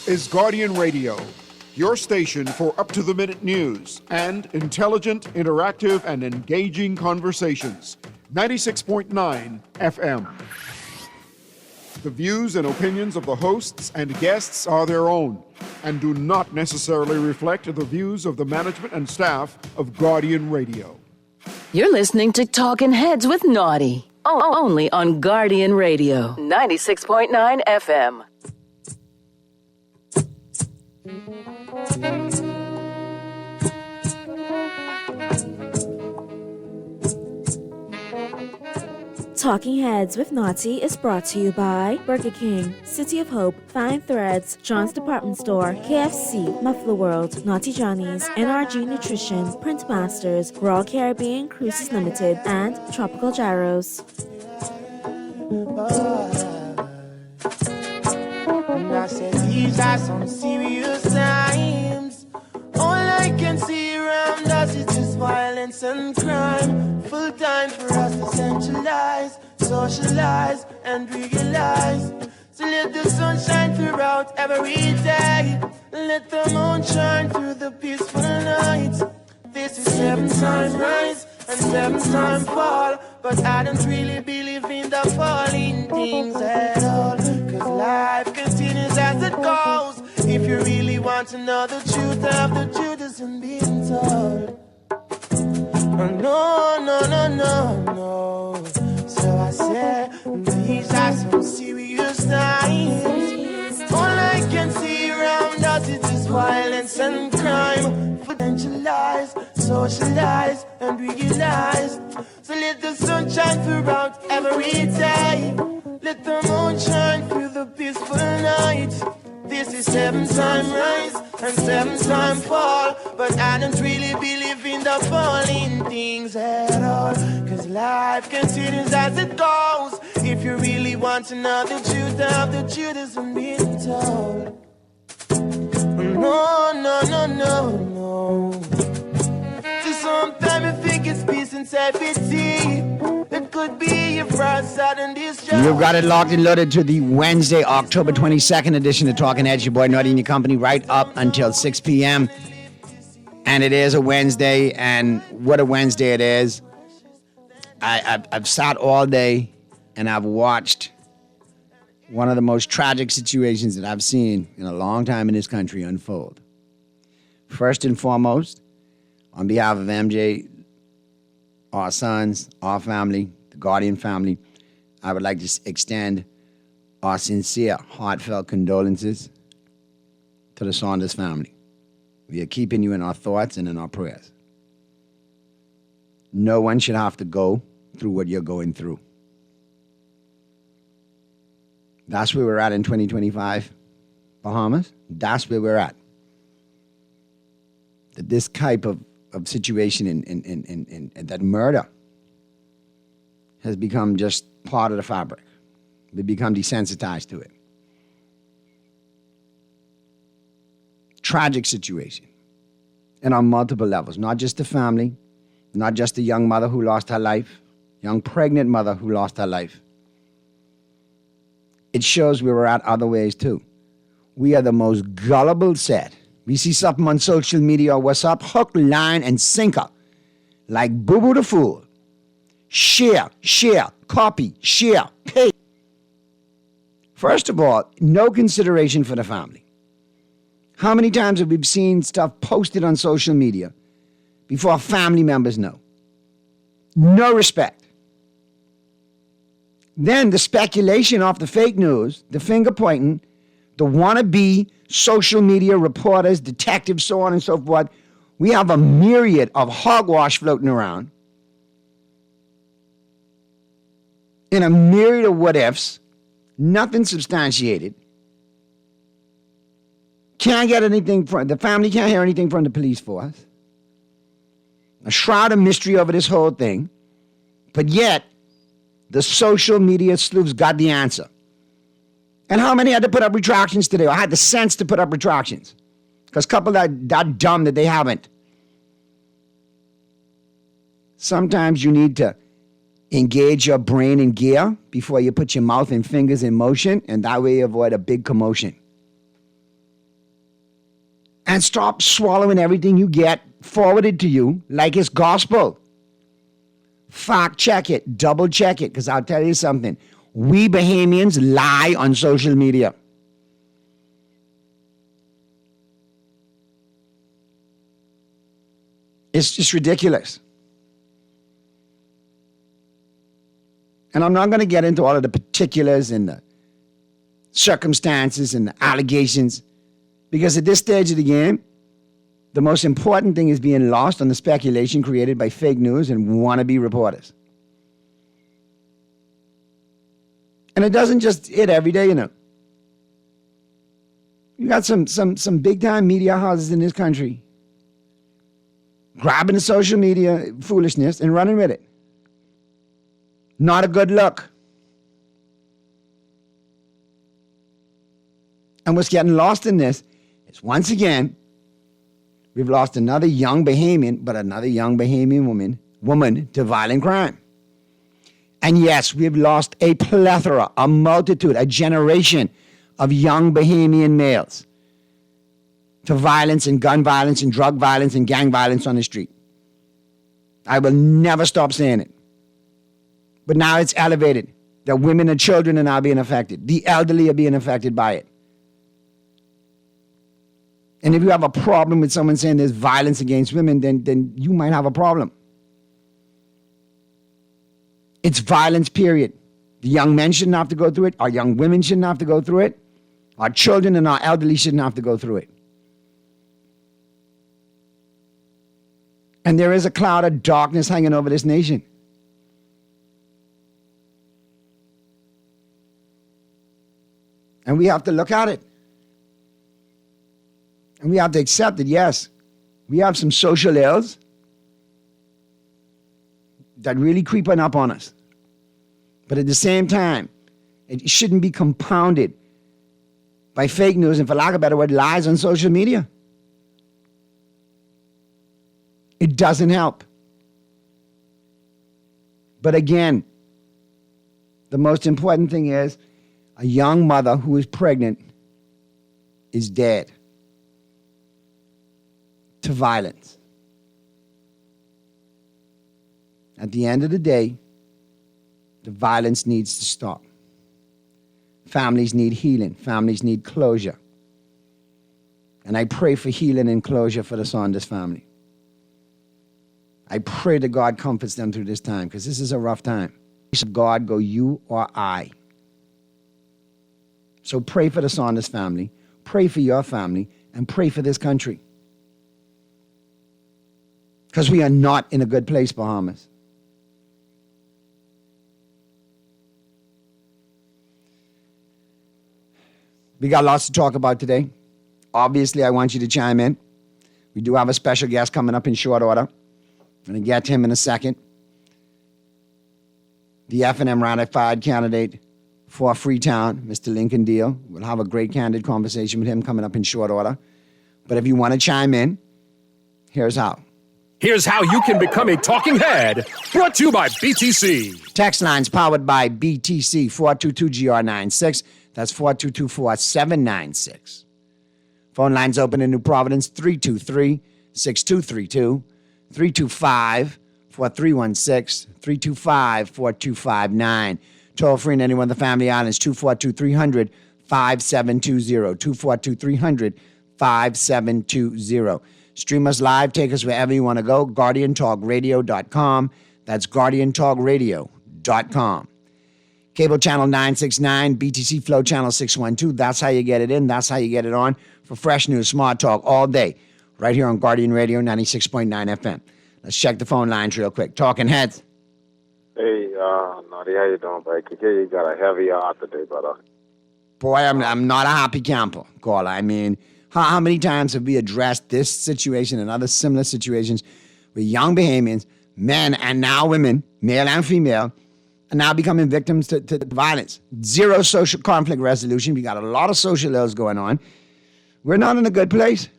This is Guardian Radio, your station for up-to-the-minute news and intelligent, interactive, and engaging conversations. 96.9 FM. The views and opinions of the hosts and guests are their own and do not necessarily reflect the views of the management and staff of Guardian Radio. You're listening to Talking Heads with Naughty, only on Guardian Radio, 96.9 FM. Talking Heads with Naughty is brought to you by Burger King, City of Hope, Fine Threads, John's Department Store, KFC, Muffler World, Naughty Johnny's, NRG Nutrition, Print Masters, Royal Caribbean Cruises Limited, and Tropical Gyros. And I said, these are some serious times. All I can see around us is just violence and crime. Full time for us to centralize, socialize, and realize. So let the sun shine throughout every day. Let the moon shine through the peaceful night. This is 7 times rise and 7 times fall. But I don't really believe in the falling things at all. Cause life continues as it goes. If you really want to know the truth of the truth isn't being told. No, no, no, no, no. So I said, these are some serious times. All I can see around us is just violence and crime. Potentialize, socialize, and realize. So let the sun shine throughout every day. Let the moon shine through the peaceful night. This is 7 times rise and 7 times fall. But I don't really believe in the falling things at all. Cause life continues as it goes. If you really want to know the truth of the truth isn't being told. No, no, no, no, no. So sometimes you think it's peace and safety. It could be your first sudden discharge. You've got it locked and loaded to the Wednesday, October 22nd edition of Talking Heads. Your boy Naughty and your company right up until 6 p.m. And it is a Wednesday, and what a Wednesday it is. I've sat all day and I've watched one of the most tragic situations that I've seen in a long time in this country unfold. First and foremost, on behalf of MJ, our sons, our family, the Guardian family, I would like to extend our sincere, heartfelt condolences to the Saunders family. We are keeping you in our thoughts and in our prayers. No one should have to go through what you're going through. That's where we're at in 2025, Bahamas. That's where we're at. That this type of situation in that murder has become just part of the fabric. We've become desensitized to it. Tragic situation. And on multiple levels. Not just the family, not just the young mother who lost her life, young pregnant mother who lost her life. It shows where we're at other ways too. We are the most gullible set. We see something on social media, what's up? Hook, line, and sinker. Like Boo Boo the Fool. Share, copy, share, pay. First of all, no consideration for the family. How many times have we seen stuff posted on social media before family members know? No respect. Then the speculation off the fake news, the finger pointing, the wannabe social media reporters, detectives, so on and so forth. We have a myriad of hogwash floating around in a myriad of what-ifs, nothing substantiated. Can't get anything from, the family can't hear anything from the police force. A shroud of mystery over this whole thing. But yet, the social media sleuths got the answer. And how many had to put up retractions today? I had the sense to put up retractions. Because a couple that dumb that they haven't. Sometimes you need to engage your brain in gear before you put your mouth and fingers in motion, and that way you avoid a big commotion. And stop swallowing everything you get forwarded to you like it's gospel. Fact check it, double check it, because I'll tell you something. We Bahamians lie on social media. It's just ridiculous. And I'm not going to get into all of the particulars and the circumstances and the allegations, because at this stage of the game, the most important thing is being lost on the speculation created by fake news and wannabe reporters. And it doesn't just hit every day, you know. You got some big-time media houses in this country grabbing the social media foolishness and running with it. Not a good look. And what's getting lost in this is, once again, we've lost another young Bahamian, but another young Bahamian woman to violent crime. And yes, we've lost a plethora, a multitude, a generation of young Bahamian males to violence and gun violence and drug violence and gang violence on the street. I will never stop saying it. But now it's elevated. The women and children are now being affected. The elderly are being affected by it. And if you have a problem with someone saying there's violence against women, then you might have a problem. It's violence, period. The young men shouldn't have to go through it. Our young women shouldn't have to go through it. Our children and our elderly shouldn't have to go through it. And there is a cloud of darkness hanging over this nation. And we have to look at it. And we have to accept that, yes, we have some social ills that really creeping up on us. But at the same time, it shouldn't be compounded by fake news and, for lack of a better word, lies on social media. It doesn't help. But again, the most important thing is a young mother who is pregnant is dead to violence. At the end of the day, the violence needs to stop. Families need healing. Families need closure. And I pray for healing and closure for the Saunders family. I pray that God comforts them through this time, because this is a rough time. God, go you or I. So pray for the Saunders family, pray for your family, and pray for this country. Because we are not in a good place, Bahamas. We got lots to talk about today. Obviously, I want you to chime in. We do have a special guest coming up in short order. I'm going to get to him in a second. The F&M ratified candidate for Freetown, Mr. Lincoln Deal. We'll have a great candid conversation with him coming up in short order. But if you want to chime in, here's how. Here's how you can become a talking head, brought to you by BTC. Text lines powered by BTC, 422-GR96. That's 422-4796. Phone lines open in New Providence, 323-6232. 325-4316, 325-4259. Toll free in any one of the family islands, 242-300-5720, 242-300-5720. Stream us live, take us wherever you want to go, GuardianTalkRadio.com. That's GuardianTalkRadio.com. Cable channel 969, BTC Flow channel 612. That's how you get it in. That's how you get it on for fresh news, smart talk all day. Right here on Guardian Radio 96.9 FM. Let's check the phone lines real quick. Talking heads. Hey, Naughty, how you doing, buddy? I can hear you got a heavy heart today, brother. Boy, I'm not a happy camper, caller. I mean, how many times have we addressed this situation and other similar situations with young Bahamians, men and now women, male and female, are now becoming victims to violence? Zero social conflict resolution. We got a lot of social ills going on. We're not in a good place.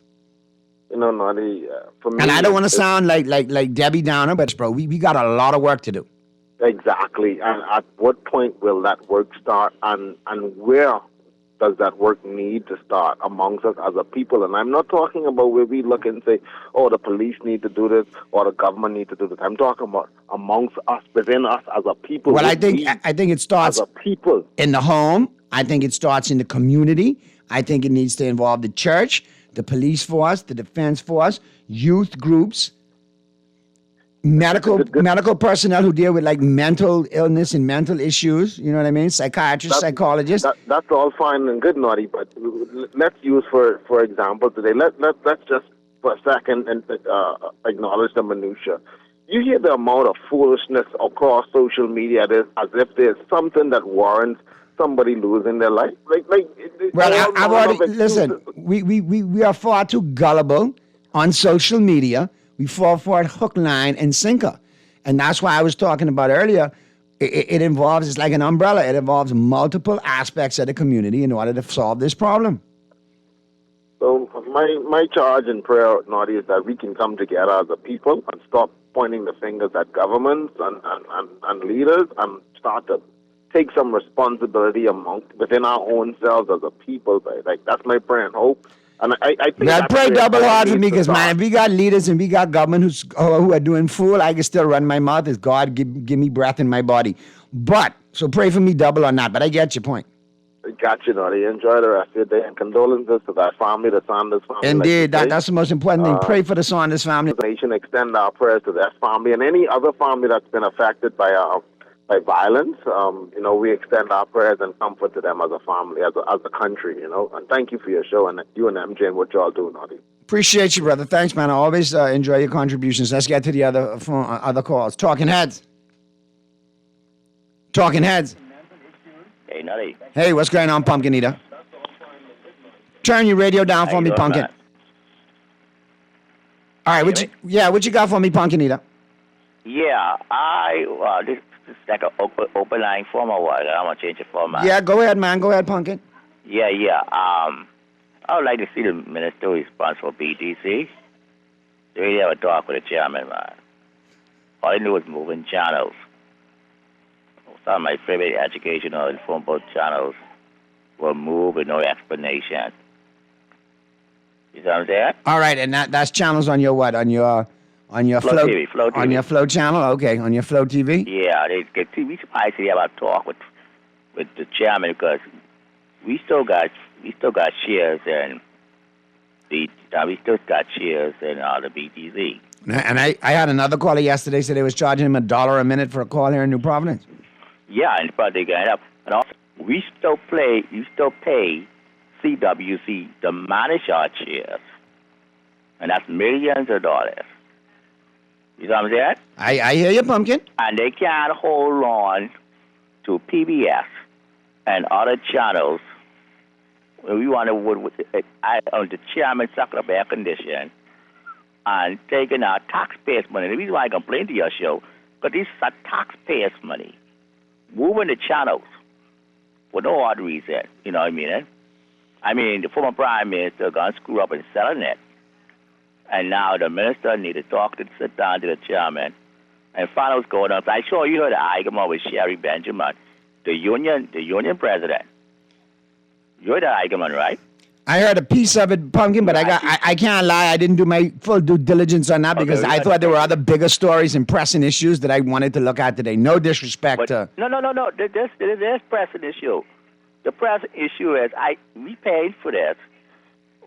You know, Naughty, for me... And I don't want to sound like Debbie Downer, but, bro, we got a lot of work to do. Exactly. And at what point will that work start? And where does that work need to start amongst us as a people? And I'm not talking about where we look and say, oh, the police need to do this or the government need to do this. I'm talking about amongst us, within us as a people. Well, I think it starts as a people in the home. I think it starts in the community. I think it needs to involve the church, the police force, the defense force, youth groups, medical personnel who deal with like mental illness and mental issues. You know what I mean? Psychiatrists, psychologists. That's all fine and good, Naughty. But let's use for example today. Let's just for a second and acknowledge the minutia. You hear the amount of foolishness across social media. There's as if there's something that warrants somebody losing their life. Well, I've already listen. We are far too gullible on social media. We fall for it hook, line, and sinker. And that's why I was talking about earlier. It involves, it's like an umbrella. It involves multiple aspects of the community in order to solve this problem. So my charge and prayer, Naughty, is that we can come together as a people and stop pointing the fingers at governments and leaders and start to take some responsibility within our own selves as a people. Like that's my prayer and hope. And I think well, pray double hard for me, because man, if we got leaders and we got government who are doing fool, I can still run my mouth as God give me breath in my body. But so pray for me double on that. But I get your point. Got you, Naughty. Enjoy the rest of your day, and condolences to that family, the Saunders family. Indeed, that's the most important thing. Pray for the Saunders family. The nation extend our prayers to that family and any other family that's been affected by violence. We extend our prayers and comfort to them as a family, as a country. And thank you for your show, and you and MJ and what y'all do, Naughty. Appreciate you, brother. Thanks, man. I always enjoy your contributions. Let's get to the other calls. Talking Heads. Hey, Nutty. Hey, what's going on, Pumpkin Eater? Turn your radio down for me, Pumpkin. Man? All right, what you got for me, Pumpkin Eater? Yeah, this is like an open line form or what? I want to change the format. Yeah, go ahead, man. Go ahead, Pumpkin. Yeah. I would like to see the minister responsible for BTC. They really have a talk with the chairman, man. All they do is moving channels. Some of my favorite educational and informative channels will move with no explanation. You see what I'm saying? All right, and that's channels on your what? On your Flow TV, Flow TV. On your Flow channel? Okay, on your Flow TV? Yeah, they get TV. Surprised to have a talk with the chairman, because we still got shares and the BTZ. And I had another caller yesterday said they was charging him $1 a minute for a call here in New Providence. Yeah, and probably get up. And also, you still pay CWC to manage our shares, and that's millions of dollars. You know what I'm saying? I hear you, Pumpkin. And they can't hold on to PBS and other channels. We want to, the chairman sucking up air conditioning and taking our taxpayers' money. The reason why I complain to your show, because this is taxpayers' money. Moving the channels for no odd reason, you know what I mean? I mean, the former prime minister got screwed up in selling it. And now the minister need to sit down to the chairman and find out what's going on. I'm sure you heard the argument with Sherry Benjamin, the union president. You heard the argument, right? I heard a piece of it, Pumpkin, but I can't lie. I didn't do my full due diligence on that because I thought there were other bigger stories and pressing issues that I wanted to look at today. No disrespect to... No. There's pressing issue. The pressing issue is we paid for this.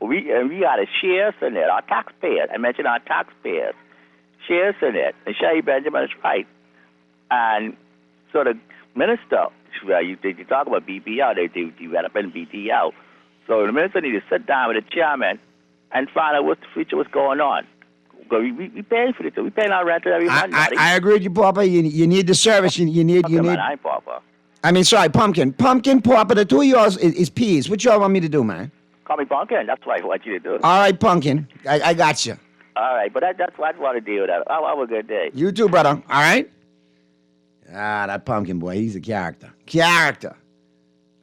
We got a shares in it. Our taxpayers. I mentioned our taxpayers. Shares in it. And Sherry Benjamin is right. And so the minister, you talk about BPL, they developing BTL. So the minister need to sit down with the chairman and find out what the future was going on. We paying for it. We paying our rent every month. I agree with you, Papa. You need the service. You need. Man, I'm Papa. I mean, sorry, Pumpkin, Papa. The two of yours is peas. What y'all want me to do, man? Call me Pumpkin. That's what I want you to do. All right, Pumpkin. I got you. All right, but that's what I want to deal with. Have a good day. You too, brother. All right. That Pumpkin boy, he's a character.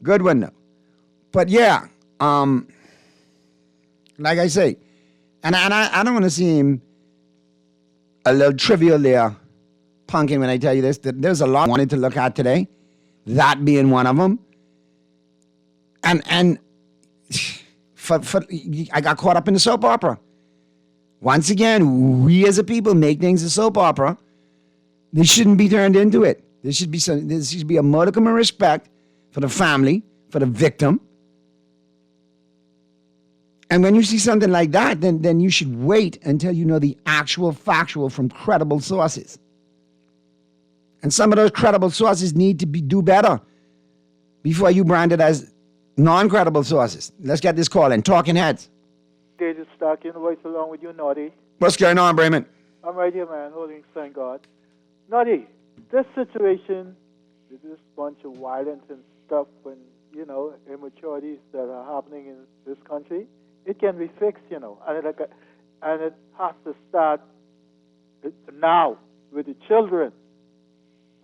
Good one though. But yeah. Like I say, and I don't want to seem a little trivial there, Pumpkin, when I tell you this, that there's a lot I wanted to look at today, that being one of them. And I got caught up in the soap opera. Once again, we as a people make things a soap opera. They shouldn't be turned into it. There should be a modicum of respect for the family, for the victim. And when you see something like that, then you should wait until you know the actual factual from credible sources. And some of those credible sources need to do better before you brand it as non-credible sources. Let's get this call in. Talking Heads. David Stark, voice along with you, Naughty. What's going on, Bremen? I'm right here, man, holding thank God. Naughty, this situation, this bunch of violence and stuff and, immaturities that are happening in this country, it can be fixed, and it has to start now with the children,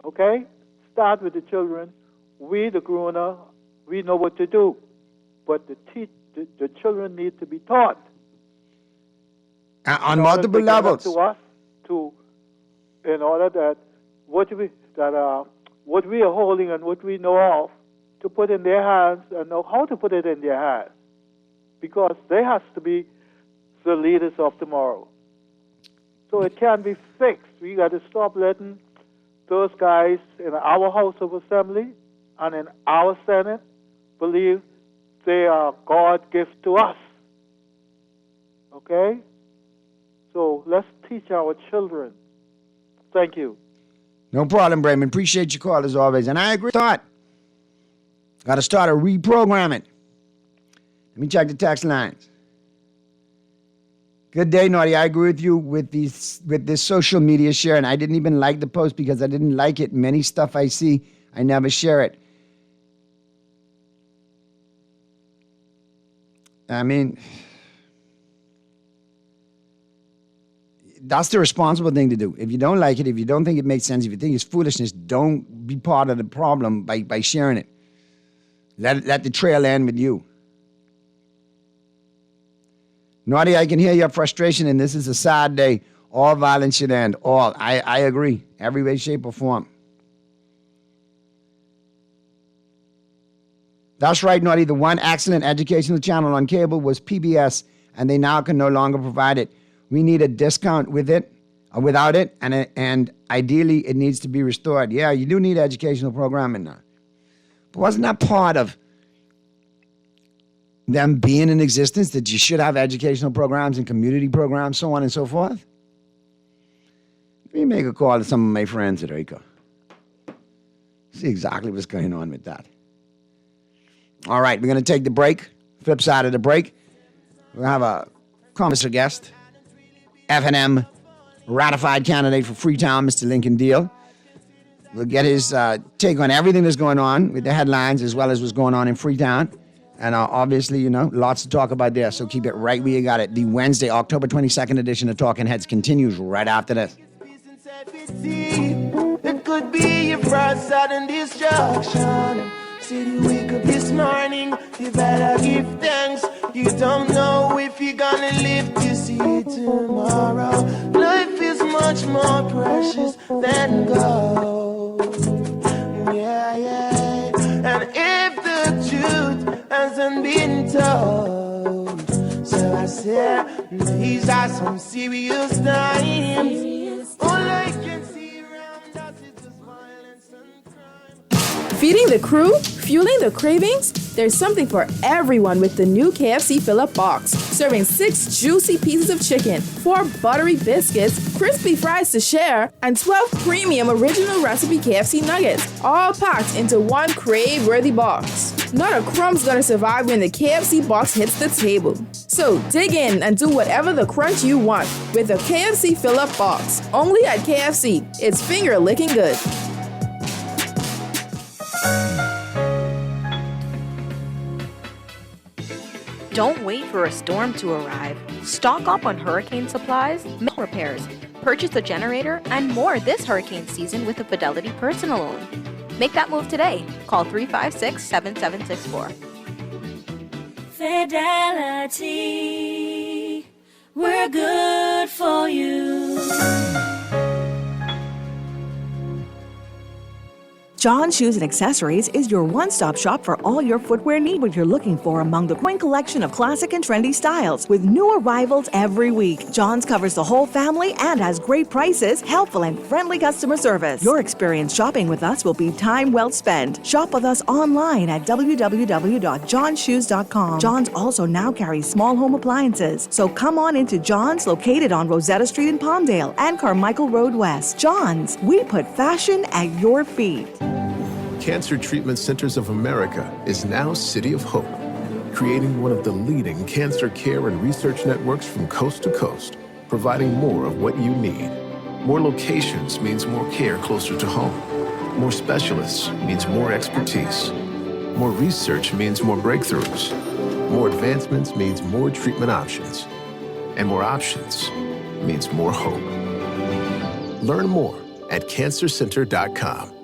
okay? Start with the children. We, the grown-up, we know what to do, but the children need to be taught. On multiple levels. To us, in order that what we are holding and what we know of, to put in their hands and know how to put it in their hands, because they have to be the leaders of tomorrow. So it can be fixed. We got to stop letting those guys in our House of Assembly and in our Senate believe they are God gift to us. Okay? So let's teach our children. Thank you. No problem, Bremen. Appreciate your call as always. And I agree. Got to start a reprogramming. Let me check the text lines. Good day, Naughty. I agree with you with this social media share, and I didn't even like the post because I didn't like it. Many stuff I see, I never share it. I mean, that's the responsible thing to do. If you don't like it, if you don't think it makes sense, if you think it's foolishness, don't be part of the problem by sharing it. Let the trail end with you. Naughty, I can hear your frustration, and this is a sad day. All violence should end. All. I agree. Every way, shape, or form. That's right, Naughty. The one excellent educational channel on cable was PBS, and they now can no longer provide it. We need a discount with it, or without it, and ideally it needs to be restored. Yeah, you do need educational programming now. But wasn't that part of them being in existence, that you should have educational programs and community programs, so on and so forth? Let me make a call to some of my friends at Rico. See exactly what's going on with that. All right, we're going to take the break. Flip side of the break, we'll have a conference guest, F&M ratified candidate for Freetown, Mr. Lincoln Deal. We'll get his take on everything that's going on with the headlines as well as what's going on in Freetown. And obviously, lots to talk about there. So keep it right where you got it. The Wednesday, October 22nd edition of Talking Heads continues right after this. It could be your first sudden destruction. See you wake up this morning, you better give thanks. You don't know if you're gonna live to see tomorrow. Life is much more precious than gold. Yeah. And if the truth hasn't been told, so I said, these are some serious times. All I can see around us is just violence and crime. Feeding the crew? Fueling the cravings? There's something for everyone with the new KFC Fill-Up Box. Serving 6 juicy pieces of chicken, 4 buttery biscuits, crispy fries to share, and 12 premium original recipe KFC nuggets. All packed into one crave-worthy box. Not a crumb's gonna survive when the KFC box hits the table. So dig in and do whatever the crunch you want with the KFC Fill-Up Box. Only at KFC. It's finger-licking good. Don't wait for a storm to arrive. Stock up on hurricane supplies, repairs, purchase a generator, and more this hurricane season with a Fidelity personal loan. Make that move today. Call 356-7764. Fidelity, we're good for you. John Shoes and Accessories is your one-stop shop for all your footwear needs. What you're looking for among the growing collection of classic and trendy styles with new arrivals every week. John's covers the whole family and has great prices, helpful and friendly customer service. Your experience shopping with us will be time well spent. Shop with us online at www.johnshoes.com. John's also now carries small home appliances, so come on into John's, located on Rosetta Street in Palmdale and Carmichael Road West. John's, we put fashion at your feet. Cancer Treatment Centers of America is now City of Hope, creating one of the leading cancer care and research networks from coast to coast, providing more of what you need. More locations means more care closer to home. More specialists means more expertise. More research means more breakthroughs. More advancements means more treatment options. And more options means more hope. Learn more at cancercenter.com.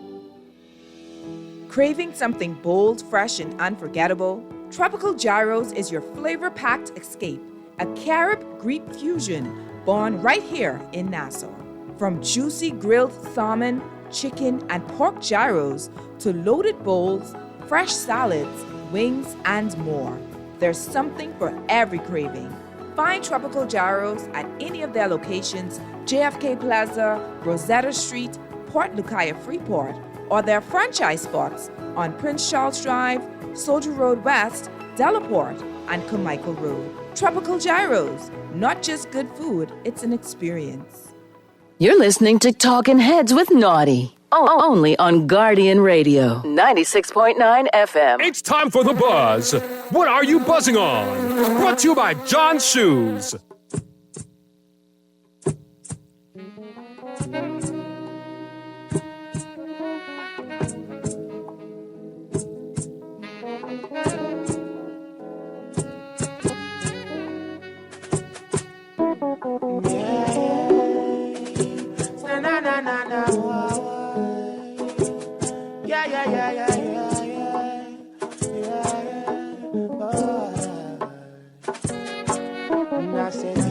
Craving something bold, fresh, and unforgettable? Tropical Gyros is your flavor-packed escape, a Carib-Greek fusion born right here in Nassau. From juicy grilled salmon, chicken, and pork gyros to loaded bowls, fresh salads, wings, and more, there's something for every craving. Find Tropical Gyros at any of their locations, JFK Plaza, Rosetta Street, Port Lucaya Freeport, or their franchise spots on Prince Charles Drive, Soldier Road West, Delaport, and Carmichael Road. Tropical Gyros, not just good food, it's an experience. You're listening to Talking Heads with Naughty. Only on Guardian Radio, 96.9 FM. It's time for The Buzz. What are you buzzing on? Brought to you by John Shoes.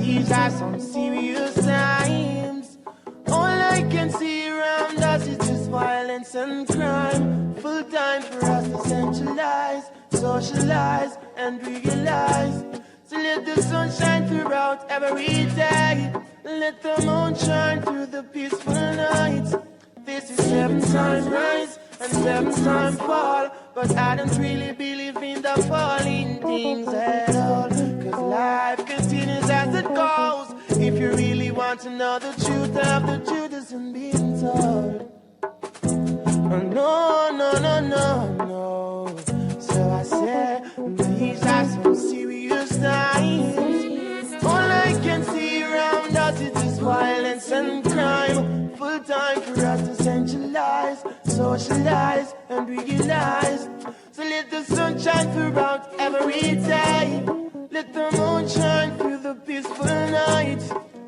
These are some serious times. All I can see around us is just violence and crime. Full time for us to centralize, socialize, and realize. So let the sun shine throughout every day. Let the moon shine through the peaceful night. This is 7 times rise and 7 times fall. But I don't really believe in the falling things at all. Cause life continues as it goes. If you really want to know the truth of the truth isn't being told. No, no, no, no, no. So I said, these are some serious times. All I can see around us is just violence and crime. Full time for us to centralize, socialize, and realize. So let the sun shine throughout every day. Let the moon shine through the peaceful night.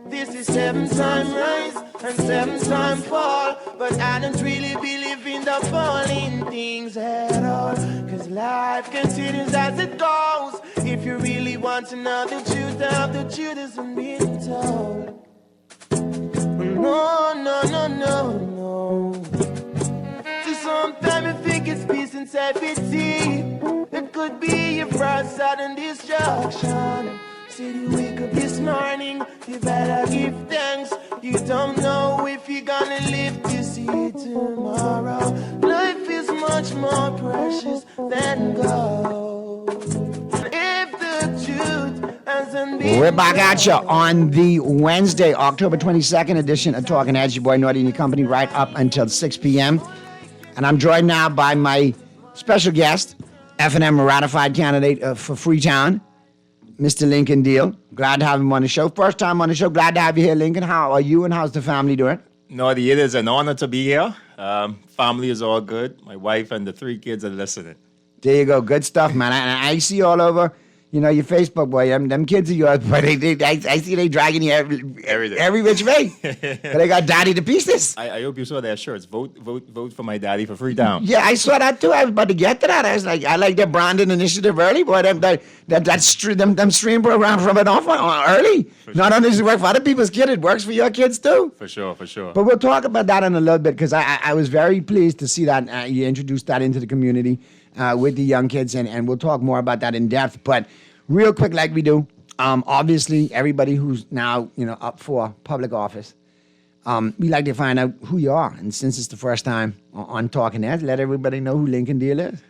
This is 7 times rise and 7 times fall. But I don't really believe in the falling things at all. Cause life continues as it goes. If you really want to know the truth of the truth isn't being told. No, no, no, no, no. So sometimes I think it's peace and safety. It could be your first sudden destruction. Said you wake up this morning, you better give thanks. You don't know if you're gonna live to see tomorrow. Life is much more precious than gold. If the truth hasn't been... We're back at you on the Wednesday, October 22nd edition of Talking Heads. Your boy Naughty and your company right up until 6 p.m. And I'm joined now by my special guest, F&M ratified candidate for Freetown, Mr. Lincoln Deal. Glad to have him on the show. First time on the show. Glad to have you here, Lincoln. How are you and how's the family doing? Naughty, it is an honor to be here. Family is all good. My wife and the 3 kids are listening. There you go. Good stuff, man. I see you all over you know, your Facebook, boy, them kids of yours, boy, I see they dragging you every which way. But they got daddy to pieces. I hope you saw their shirts. Vote for my daddy for Freetown. Yeah, I saw that too. I was about to get to that. I was like, I like their branding initiative early, boy. Them stream programs from it off early. Not only does it work for other people's kids, it works for your kids too. For sure. But we'll talk about that in a little bit because I was very pleased to see that you introduced that into the community with the young kids, and we'll talk more about that in depth. But real quick, like we do, obviously everybody who's now up for public office, we like to find out who you are. And since it's the first time on Talking Heads, let everybody know who Lincoln Deal is.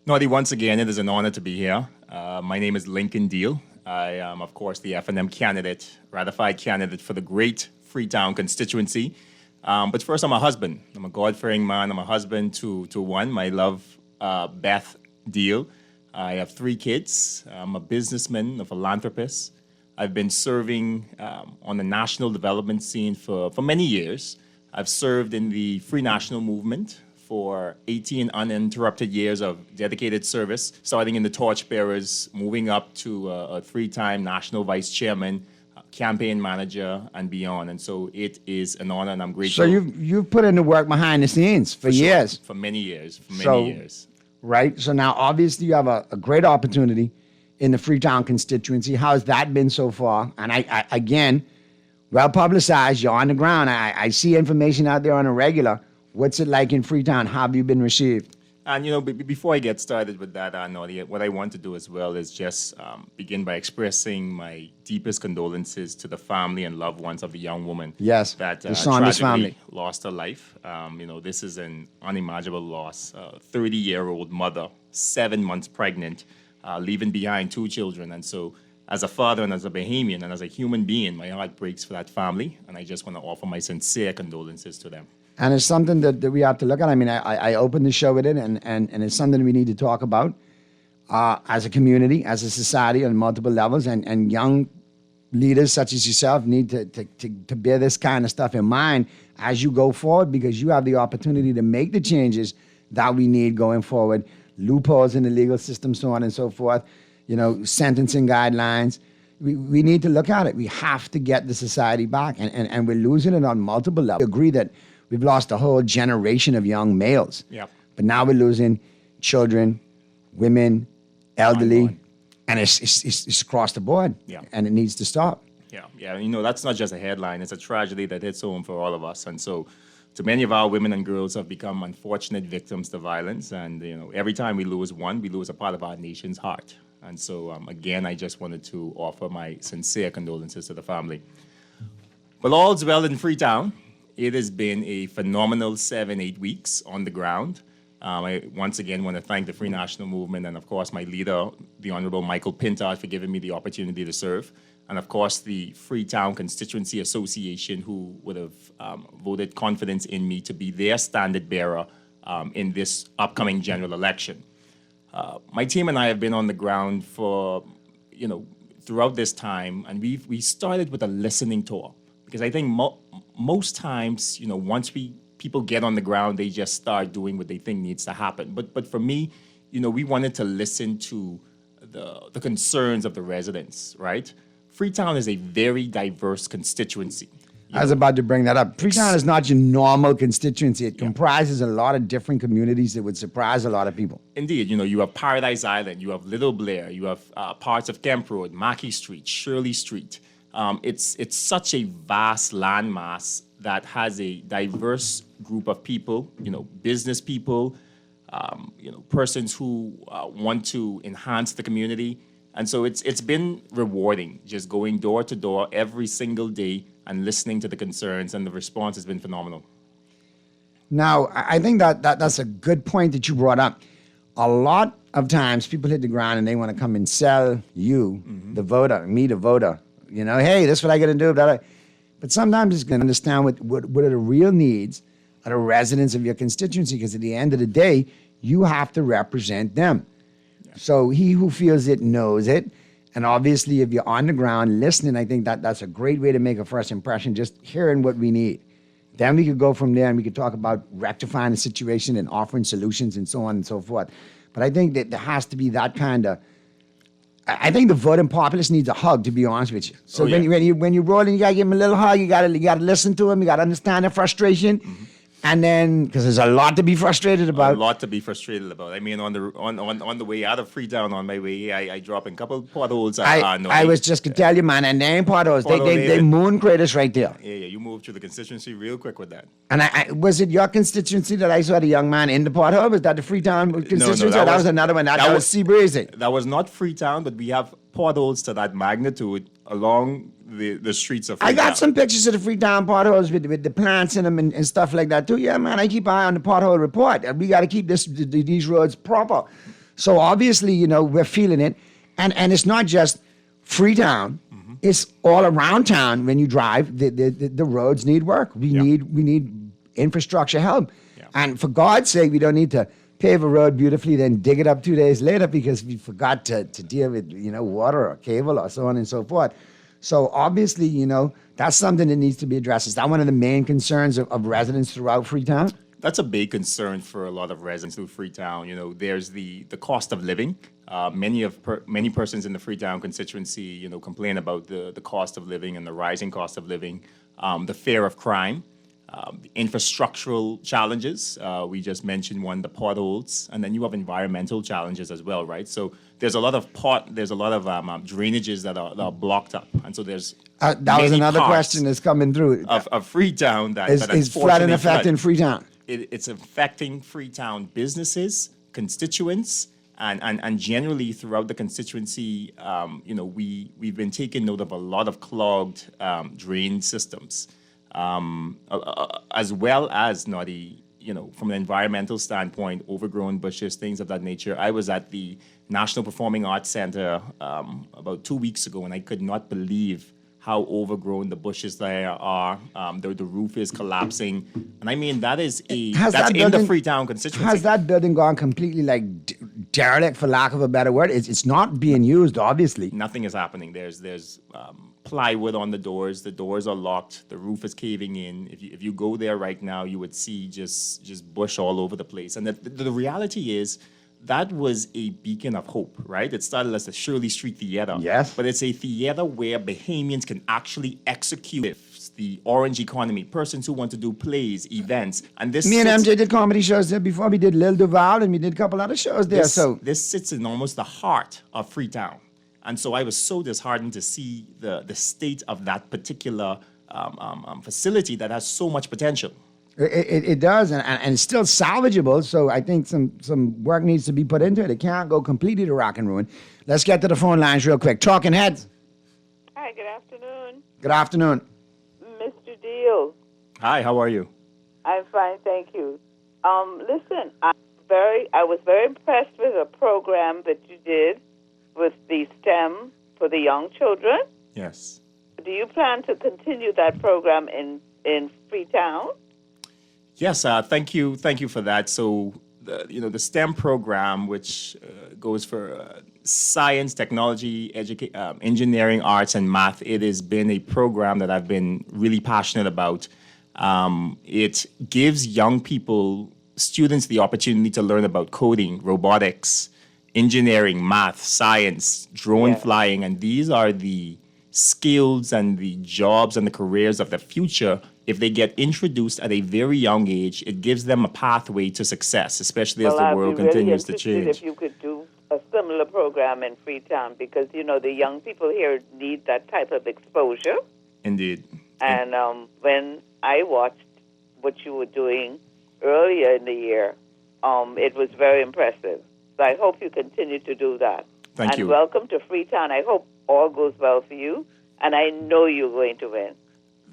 Naughty, once again, it is an honor to be here. My name is Lincoln Deal. I am, of course, the F&M candidate, ratified candidate for the great Freetown constituency. But first, I'm a husband. I'm a God-fearing man. I'm a husband to one, my love, Beth Deal. I have 3 kids. I'm a businessman, a philanthropist. I've been serving on the national development scene for many years. I've served in the Free National Movement for 18 uninterrupted years of dedicated service, starting in the Torchbearers, moving up to a 3-time national vice chairman, campaign manager, and beyond. And so it is an honor, and I'm grateful. So you've put in the work behind the scenes for years. For many years. Years. Right. So now, obviously, you have a great opportunity in the Freetown constituency. How has that been so far? And I again, well publicized. You're on the ground. I see information out there on a regular. What's it like in Freetown? How have you been received? And, before I get started with that, Naughty, what I want to do as well is just begin by expressing my deepest condolences to the family and loved ones of the young woman that the Saunders family lost her life. This is an unimaginable loss. 30-year-old mother, 7 months pregnant, leaving behind 2 children. And so as a father and as a Bahamian and as a human being, my heart breaks for that family. And I just want to offer my sincere condolences to them. And it's something that we have to look at. I mean, I opened the show with it, and it's something we need to talk about as a community, as a society on multiple levels. And young leaders such as yourself need to bear this kind of stuff in mind as you go forward, because you have the opportunity to make the changes that we need going forward. Loopholes in the legal system, so on and so forth, sentencing guidelines. We need to look at it. We have to get the society back, and we're losing it on multiple levels. I agree that we've lost a whole generation of young males. Yep. But now we're losing children, women, elderly, and it's across the board. Yeah. And it needs to stop. Yeah. That's not just a headline. It's a tragedy that hits home for all of us. And so to many of our women and girls have become unfortunate victims to violence. And, every time we lose one, we lose a part of our nation's heart. And so, again, I just wanted to offer my sincere condolences to the family. But all's well in Freetown. It has been a phenomenal 7-8 weeks on the ground. I once again want to thank the Free National Movement and, of course, my leader, the Honorable Michael Pintard, for giving me the opportunity to serve. And, of course, the Freetown Constituency Association, who would have voted confidence in me to be their standard bearer in this upcoming general election. My team and I have been on the ground for, throughout this time, and we started with a listening tour. Because I think most times, once people get on the ground, they just start doing what they think needs to happen. But for me, we wanted to listen to the concerns of the residents, right? Freetown is a very diverse constituency. I was about to bring that up. Freetown is not your normal constituency. It comprises a lot of different communities that would surprise a lot of people. Indeed. You have Paradise Island, you have Little Blair, you have parts of Kemp Road, Mackey Street, Shirley Street. It's such a vast landmass that has a diverse group of people, business people, persons who want to enhance the community. And so it's been rewarding just going door to door every single day and listening to the concerns, and the response has been phenomenal. Now, I think that's a good point that you brought up. A lot of times people hit the ground and they want to come and sell you, the voter, me, the voter. Hey, this is what I got to do. But sometimes it's going to understand what are the real needs of the residents of your constituency, because at the end of the day, you have to represent them. Yeah. So he who feels it knows it. And obviously, if you're on the ground listening, I think that's a great way to make a first impression, just hearing what we need. Then we could go from there and we could talk about rectifying the situation and offering solutions and so on and so forth. But I think that there has to be that kind of I think the voting populace needs a hug, to be honest with you. So Oh, yeah. when you roll in, you gotta give them a little hug. You gotta listen to them. You gotta understand their frustration, and then because there's a lot to be frustrated about. A lot to be frustrated about. I mean, on the way out of Freetown, on my way, I drop in a couple potholes. I was just gonna tell you, man, and they ain't potholes. They moon craters right there. Yeah, you moved through the constituency real quick with that. And I was it your constituency that I saw the young man in the pothole? Was that the Freetown constituency? that That was another one. That was Seabreezy. That was not Freetown, but we have potholes to that magnitude along the streets of Freetown. I got some pictures of the Freetown potholes with the plants in them and stuff like that too. Yeah, man, I keep an eye on the pothole report. We got to keep these roads proper. So obviously, you know, we're feeling it, and it's not just Freetown. It's all around town. When you drive, the roads need work. We need infrastructure help, and for God's sake, we don't need to pave a road beautifully, then dig it up 2 days later because we forgot to deal with, you know, water or cable or so on and so forth. So obviously, you know, that's something that needs to be addressed. Is that one of the main concerns of residents throughout Freetown? That's a big concern for a lot of residents through Freetown. You know, there's the cost of living. Many persons in the Freetown constituency, you know, complain about the cost of living and the rising cost of living, the fear of crime. The infrastructural challenges, we just mentioned one, the potholes, and then you have environmental challenges as well, right? So there's a lot of drainages that are blocked up, and so there's that was another question that's coming through of Freetown that is flooding affecting Freetown. It's affecting Freetown businesses, constituents, and generally throughout the constituency. You know, we've been taking note of a lot of clogged drain systems. As well as, Noddy, you know, from an environmental standpoint, overgrown bushes, things of that nature. I was at the National Performing Arts Center about 2 weeks ago, and I could not believe how overgrown the bushes there are. The roof is collapsing, and I mean that's in the Freetown constituency. Has that building gone completely like derelict, for lack of a better word? It's not being used, obviously. Nothing is happening. There's plywood on the doors. The doors are locked. The roof is caving in. If you go there right now, you would see just bush all over the place. And the reality is that was a beacon of hope, right? It started as the Shirley Street Theater. Yes. But it's a theater where Bahamians can actually execute the orange economy, persons who want to do plays, events. And Me and MJ did comedy shows there before. We did Lil Duval and we did a couple other shows there. This sits in almost the heart of Freetown. And so I was so disheartened to see the state of that particular facility that has so much potential. It does, and it's still salvageable. So I think some work needs to be put into it. It can't go completely to rock and ruin. Let's get to the phone lines real quick. Talking Heads. Hi, good afternoon. Good afternoon. Mr. Deal. Hi, how are you? I'm fine, thank you. Listen, I was very impressed with a program that you did with the STEM for the young children. Yes. Do you plan to continue that program in Freetown? Yes, thank you for that. So, the STEM program, which goes for science, technology, engineering, arts, and math, it has been a program that I've been really passionate about. It gives young people, students, the opportunity to learn about coding, robotics, engineering, math, science, drone flying, and these are the skills and the jobs and the careers of the future. If they get introduced at a very young age, it gives them a pathway to success, especially as the world continues to change. If you could do a similar program in Freetown, because, you know, the young people here need that type of exposure. Indeed. And when I watched what you were doing earlier in the year, it was very impressive. So I hope you continue to do that. Thank you. And welcome to Freetown. I hope all goes well for you, and I know you're going to win.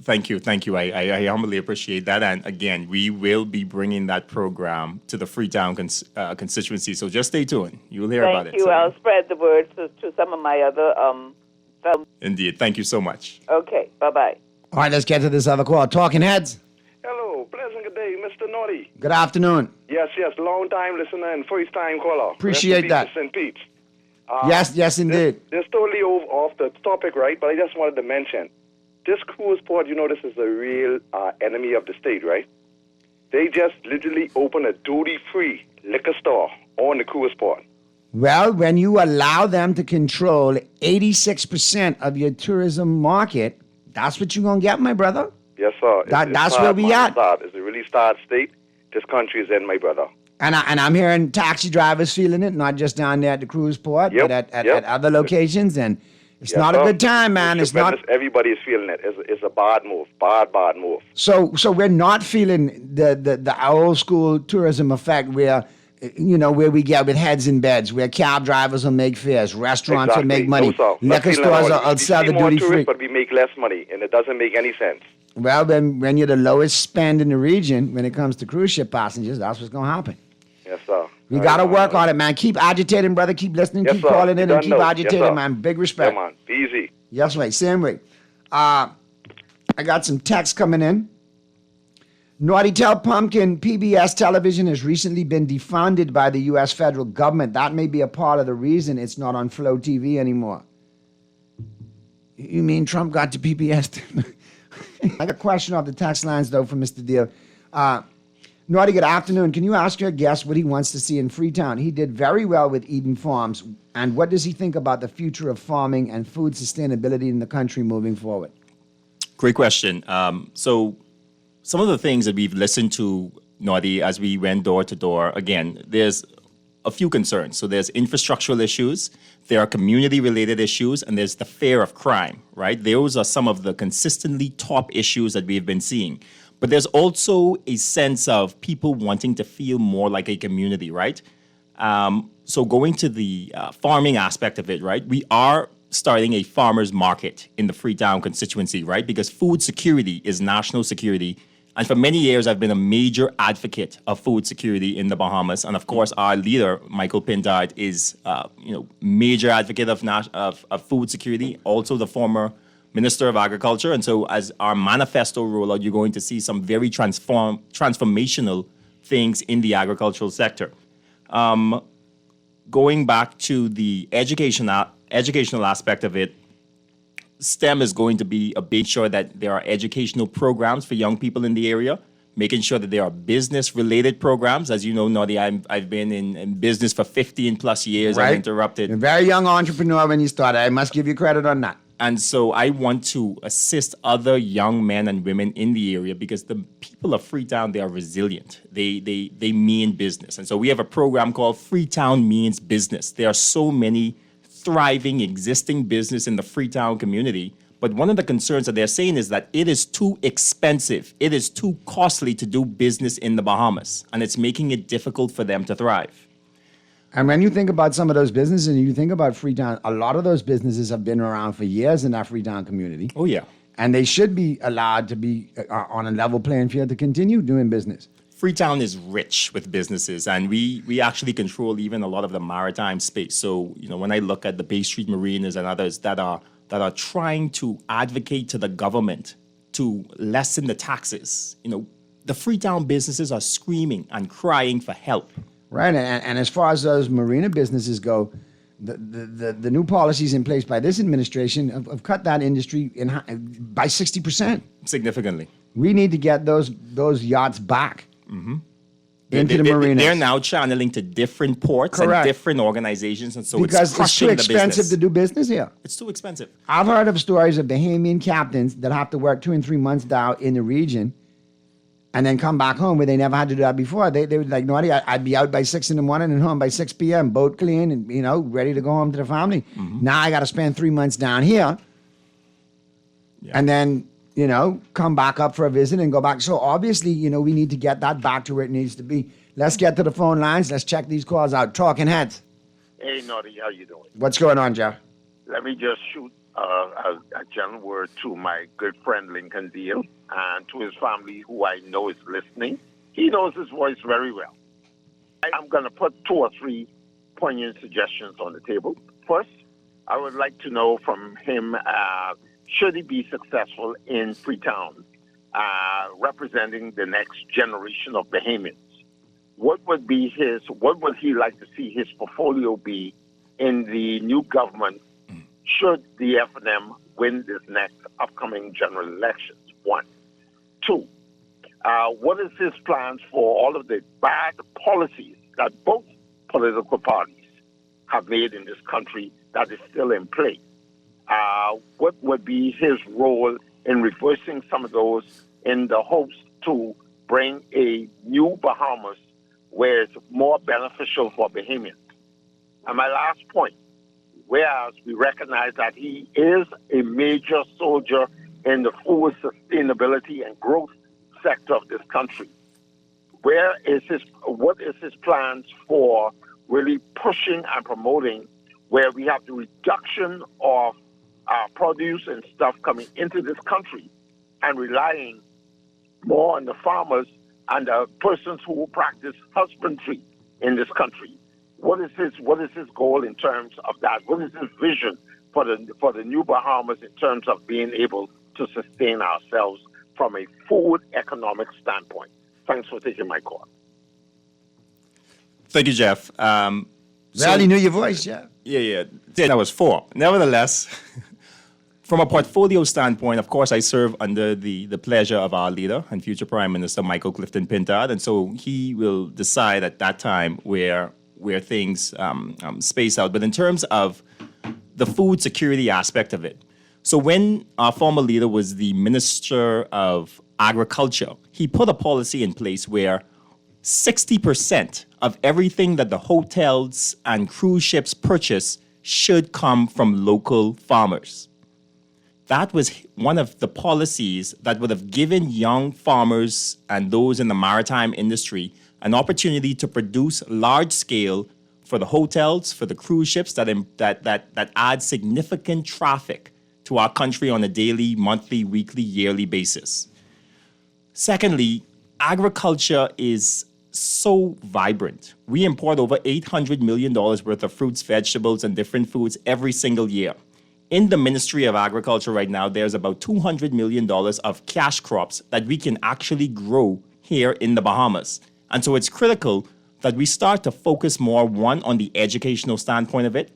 Thank you. I humbly appreciate that. And again, we will be bringing that program to the Freetown constituency. So just stay tuned. You'll hear about it. Thank you. I'll spread the word to some of my other fellows. Indeed. Thank you so much. Okay. Bye-bye. All right, let's get to this other call. Talking Heads. Hello. Pleasant good day, Mr. Naughty. Good afternoon. Yes. Long time listener and first time caller. Appreciate that. St. Pete's. Yes, indeed. This totally off the topic, right? But I just wanted to mention, this cruise port, you know, this is a real enemy of the state, right? They just literally opened a duty-free liquor store on the cruise port. Well, when you allow them to control 86% of your tourism market, that's what you're going to get, my brother. Yes, sir. That's where we at. It's a really sad state this country is in, my brother. And I'm hearing taxi drivers feeling it, not just down there at the cruise port, but at other locations. And it's not a good time, man. It's not. Everybody is feeling it. It's a bad move. Bad move. So we're not feeling the old school tourism effect where, where we get with heads in beds, where cab drivers will make fares, restaurants will make money, liquor stores will sell the duty free. But we make less money, and it doesn't make any sense. Well, then when you're the lowest spend in the region when it comes to cruise ship passengers, that's what's going to happen. Yes, sir. We got to work on it, man. Keep agitating, brother. Keep listening. Keep calling in and keep agitating, man. Big respect. Come on. Be easy. Yes, right. Same way. I got some text coming in. Naughty Tell Pumpkin, PBS television has recently been defunded by the U.S. federal government. That may be a part of the reason it's not on Flow TV anymore. You mean Trump got to PBS? I got a question off the text lines, though, from Mr. Deal. Naughty, good afternoon. Can you ask your guest what he wants to see in Freetown? He did very well with Eden Farms. And what does he think about the future of farming and food sustainability in the country moving forward? Great question. So some of the things that we've listened to, Naughty, as we went door to door, again, there's a few concerns. So there's infrastructural issues, there are community-related issues, and there's the fear of crime, right? Those are some of the consistently top issues that we've been seeing. But there's also a sense of people wanting to feel more like a community, right? So going to the farming aspect of it, right? We are starting a farmers market in the Freetown constituency, right? Because food security is national security. And for many years, I've been a major advocate of food security in the Bahamas. And of course, our leader, Michael Pindard, is major advocate of food security, also the former Minister of Agriculture. And so as our manifesto roll out, you're going to see some very transformational things in the agricultural sector. Going back to the educational aspect of it, STEM is going to be a big sure that there are educational programs for young people in the area, making sure that there are business-related programs. As you know, Naughty, I've been in business for 15 plus years. Right. I've interrupted. You're a very young entrepreneur when you started. I must give you credit on that. And so I want to assist other young men and women in the area because the people of Freetown, they are resilient. They mean business. And so we have a program called Freetown Means Business. There are so many thriving existing business in the Freetown community. But one of the concerns that they're saying is that it is too expensive. It is too costly to do business in the Bahamas. And it's making it difficult for them to thrive. And when you think about some of those businesses and you think about Freetown, a lot of those businesses have been around for years in that Freetown community. Oh, yeah. And they should be allowed to be on a level playing field to continue doing business. Freetown is rich with businesses, and we actually control even a lot of the maritime space. So, when I look at the Bay Street Marinas and others that are trying to advocate to the government to lessen the taxes, the Freetown businesses are screaming and crying for help. Right, and as far as those marina businesses go, the new policies in place by this administration have cut that industry by 60%. Significantly. We need to get those yachts back into the marinas. They're now channeling to different ports and different organizations, and so because it's crushing too expensive to do business here. It's too expensive. I've heard of stories of Bahamian captains that have to work 2 and 3 months down in the region and then come back home where they never had to do that before. They were like, Naughty, I'd be out by 6 in the morning and home by 6 p.m., boat clean and, ready to go home to the family. Now I got to spend 3 months down here and then, come back up for a visit and go back. So obviously, we need to get that back to where it needs to be. Let's get to the phone lines. Let's check these calls out. Talking Heads. Hey, Naughty, how you doing? What's going on, Jeff? Let me just shoot a gentle word to my good friend Lincoln Deal and to his family who I know is listening. He knows his voice very well. I'm going to put 2 or 3 poignant suggestions on the table. First, I would like to know from him, should he be successful in Freetown, representing the next generation of Bahamians? What would he like to see his portfolio be in the new government should the F&M win this next upcoming general elections? 1. 2, what is his plans for all of the bad policies that both political parties have made in this country that is still in place. What would be his role in reversing some of those in the hopes to bring a new Bahamas where it's more beneficial for Bahamians? And my last point, whereas we recognize that he is a major soldier in the food sustainability and growth sector of this country, what is his plans for really pushing and promoting where we have the reduction of produce and stuff coming into this country and relying more on the farmers and the persons who practice husbandry in this country? What is his goal in terms of that? What is his vision for the new Bahamas in terms of being able to sustain ourselves from a food economic standpoint? Thanks for taking my call. Thank you, Jeff. Rarely knew your voice, Jeff. Yeah. That was 4. Nevertheless, from a portfolio standpoint, of course, I serve under the pleasure of our leader and future Prime Minister, Michael Clifton Pintard. And so he will decide at that time where things space out. But in terms of the food security aspect of it, so when our former leader was the Minister of Agriculture, he put a policy in place where 60% of everything that the hotels and cruise ships purchase should come from local farmers. That was one of the policies that would have given young farmers and those in the maritime industry an opportunity to produce large scale for the hotels, for the cruise ships that add significant traffic to our country on a daily, monthly, weekly, yearly basis. Secondly, agriculture is so vibrant. We import over $800 million worth of fruits, vegetables, and different foods every single year. In the Ministry of Agriculture right now, there's about $200 million of cash crops that we can actually grow here in the Bahamas. And so it's critical that we start to focus more, one, on the educational standpoint of it,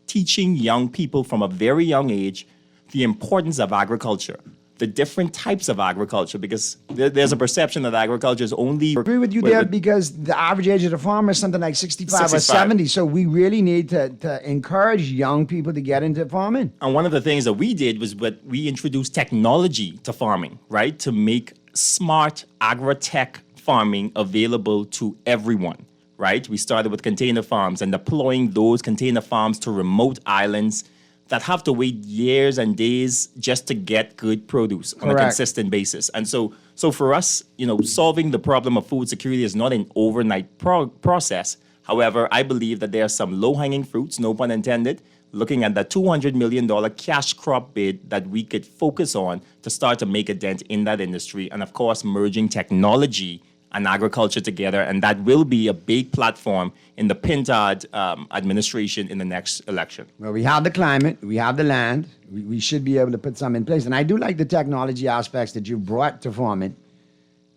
teaching young people from a very young age the importance of agriculture, the different types of agriculture, because there's a perception that agriculture is only... I agree with you there, because the average age of the farmer is something like 65 or 70. So we really need to encourage young people to get into farming. And one of the things that we did was we introduced technology to farming, right? To make smart agri-tech farming available to everyone, right? We started with container farms and deploying those container farms to remote islands that have to wait years and days just to get good produce on a consistent basis. And so for us, solving the problem of food security is not an overnight process. However, I believe that there are some low-hanging fruits, no pun intended, looking at that $200 million cash crop bid that we could focus on to start to make a dent in that industry. And of course, merging technology and agriculture together. And that will be a big platform in the Pintard administration in the next election. Well, we have the climate, we have the land, we should be able to put some in place. And I do like the technology aspects that you brought to farming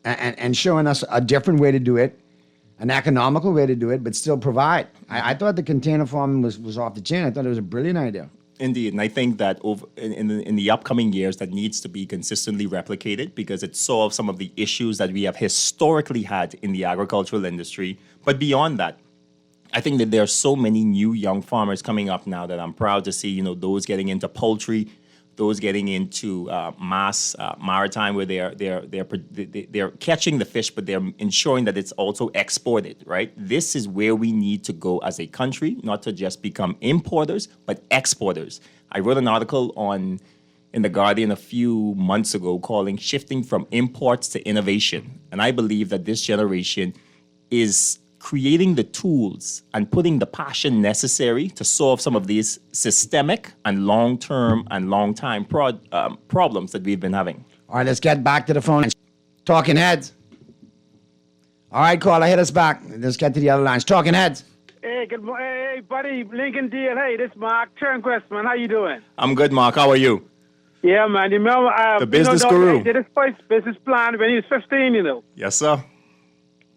and showing us a different way to do it, an economical way to do it, but still provide. I thought the container farming was off the chain. I thought it was a brilliant idea. Indeed, and I think that in the upcoming years, that needs to be consistently replicated because it solves some of the issues that we have historically had in the agricultural industry. But beyond that, I think that there are so many new young farmers coming up now that I'm proud to see, those getting into poultry, those getting into mass maritime, where they're catching the fish, but they're ensuring that it's also exported, right? This is where we need to go as a country, not to just become importers, but exporters. I wrote an article in The Guardian a few months ago calling Shifting from Imports to Innovation. And I believe that this generation is creating the tools and putting the passion necessary to solve some of these systemic and long-term and long-time problems that we've been having. All right, let's get back to the phone. Talking Heads. All right, caller, hit us back. Let's get to the other lines. Talking Heads. Hey, good morning. Hey, buddy, Lincoln Deal. Hey, this is Mark Turnquist, man. How you doing? I'm good, Mark. How are you? Yeah, man. You remember the business guru. He did his first business plan when he was 15, Yes, sir.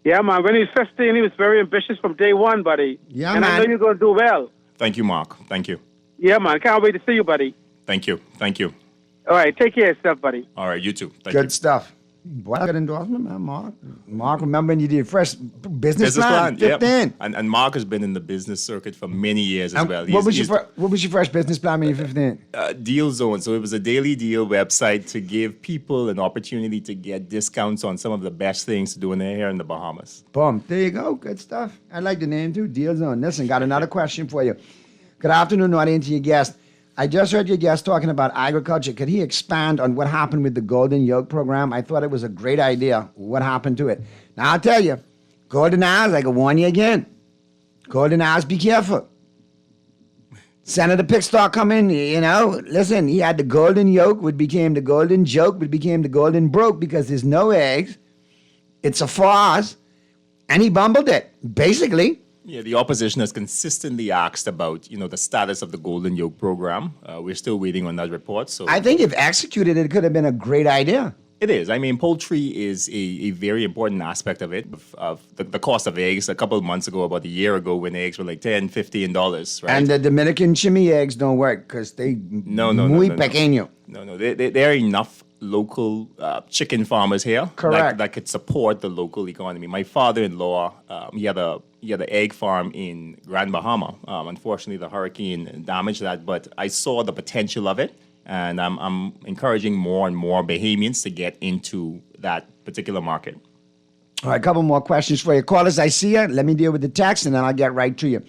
Yeah, man. When he was 15, he was very ambitious from day one, buddy. Yeah, and man. I know you're going to do well. Thank you, Mark. Thank you. Yeah, man. Can't wait to see you, buddy. Thank you. Thank you. All right. Take care of yourself, buddy. All right. You too. Thank Good stuff. Boy, good endorsement, man, Mark. Mark, remember when you did fresh business plan? Yep. 15. And Mark has been in the business circuit for many years as well. What was your fresh business plan when you were 15? Deal Zone. So it was a daily deal website to give people an opportunity to get discounts on some of the best things to do when they're here in the Bahamas. Boom. There you go. Good stuff. I like the name too, Deal Zone. Listen, got another question for you. Good afternoon, audience, to your guest. I just heard your guest talking about agriculture. Could he expand on what happened with the Golden Yoke program? I thought it was a great idea. What happened to it? Now, I'll tell you, Golden Eyes, I can warn you again. Golden Eyes, be careful. Senator Pickstock come in, listen, he had the Golden Yoke, which became the Golden Joke, which became the Golden Broke because there's no eggs. It's a farce. And he bumbled it, basically. Yeah, the opposition has consistently asked about, the status of the Golden Yoke program. We're still waiting on that report. So I think if executed, it could have been a great idea. It is. I mean, poultry is a very important aspect of it, of the cost of eggs. A couple of months ago, about a year ago, when eggs were like $10, $15, right? And the Dominican chimney eggs don't work because they muy pequeño. No. There are enough local chicken farmers here that could support the local economy. My father-in-law, he had an egg farm in Grand Bahama. Unfortunately, the hurricane damaged that, but I saw the potential of it, and I'm encouraging more and more Bahamians to get into that particular market. All right, a couple more questions for you. Callers, I see you. Let me deal with the text, and then I'll get right to you.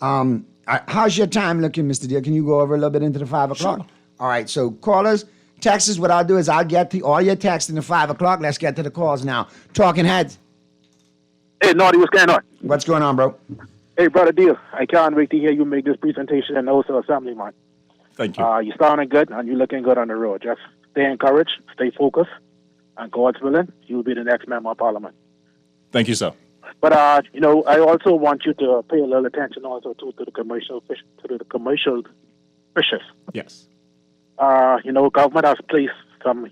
How's your time looking, Mr. Deal? Can you go over a little bit into the 5 o'clock? Sure. All right, so callers, texts, what I'll do is I'll get to all your texts in the 5 o'clock. Let's get to the calls now. Talking Heads. Hey, Naughty, what's going on? What's going on, bro? Hey, brother Deal, I can't wait to hear you make this presentation and also assembly, man. Thank you. You're starting good, and you're looking good on the road. Just stay encouraged, stay focused, and God's willing, you'll be the next member of parliament. Thank you, sir. But, I also want you to pay a little attention also to the commercial fishers. Yes. Government has placed some,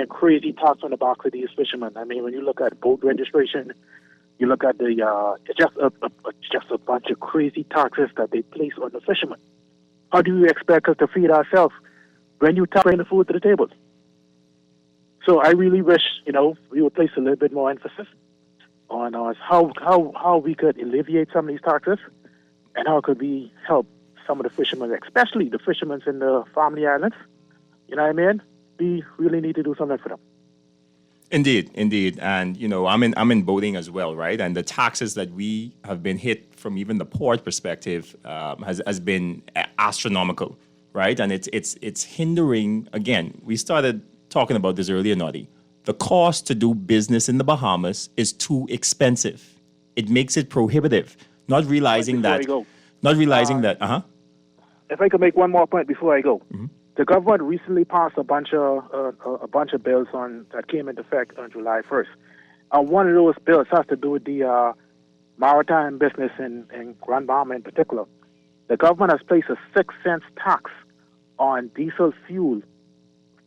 crazy tax on the backs of these fishermen. I mean, when you look at boat registration, you look at it's just a bunch of crazy taxes that they place on the fishermen. How do you expect us to feed ourselves when you bring the food to the table? So I really wish, we would place a little bit more emphasis on how we could alleviate some of these taxes and how could we help some of the fishermen, especially the fishermen in the Family Islands. You know what I mean? We really need to do something for them. Indeed. And, I'm in boating as well, right? And the taxes that we have been hit from even the port perspective has been astronomical, right? And it's hindering, again, we started talking about this earlier, Naughty. The cost to do business in the Bahamas is too expensive. It makes it prohibitive, not realizing that. If I could make one more point before I go. Mm-hmm. The government recently passed a bunch of bills that came into effect on July 1st. One of those bills has to do with the maritime business in Grand Bahama in particular. The government has placed a 6-cent tax on diesel fuel,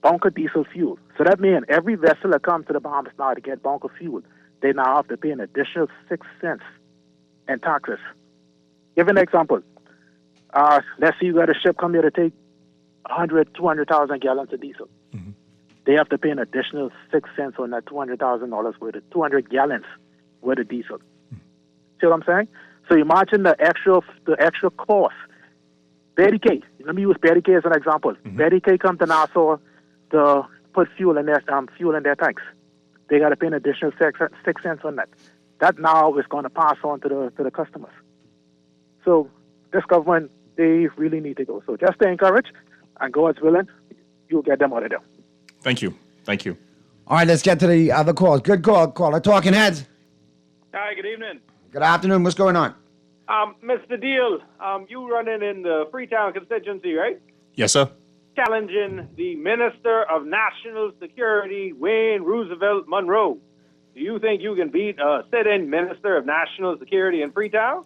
bunker diesel fuel. So that means every vessel that comes to the Bahamas now to get bunker fuel, they now have to pay an additional 6 cents in taxes. Give an example. Let's say you got a ship come here to take 200,000 gallons of diesel. Mm-hmm. They have to pay an additional 6 cents on that $200,000 worth of 200 gallons worth of diesel. Mm-hmm. See what I'm saying? So imagine the extra cost. Betty K, let me use Betty K as an example. Mm-hmm. Betty K come to Nassau to put fuel in their tanks. They got to pay an additional 6 cents on that. That now is going to pass on to the customers. So this government, they really need to go. So just stay encouraged, and God's willing, you'll get them out of there. Thank you. All right, let's get to the other calls. Good call, caller. Talking Heads. Hi, good evening. Good afternoon. What's going on? Mr. Deal, you running in the Freetown constituency, right? Yes, sir. Challenging the Minister of National Security, Wayne Roosevelt Monroe. Do you think you can beat a sit-in Minister of National Security in Freetown?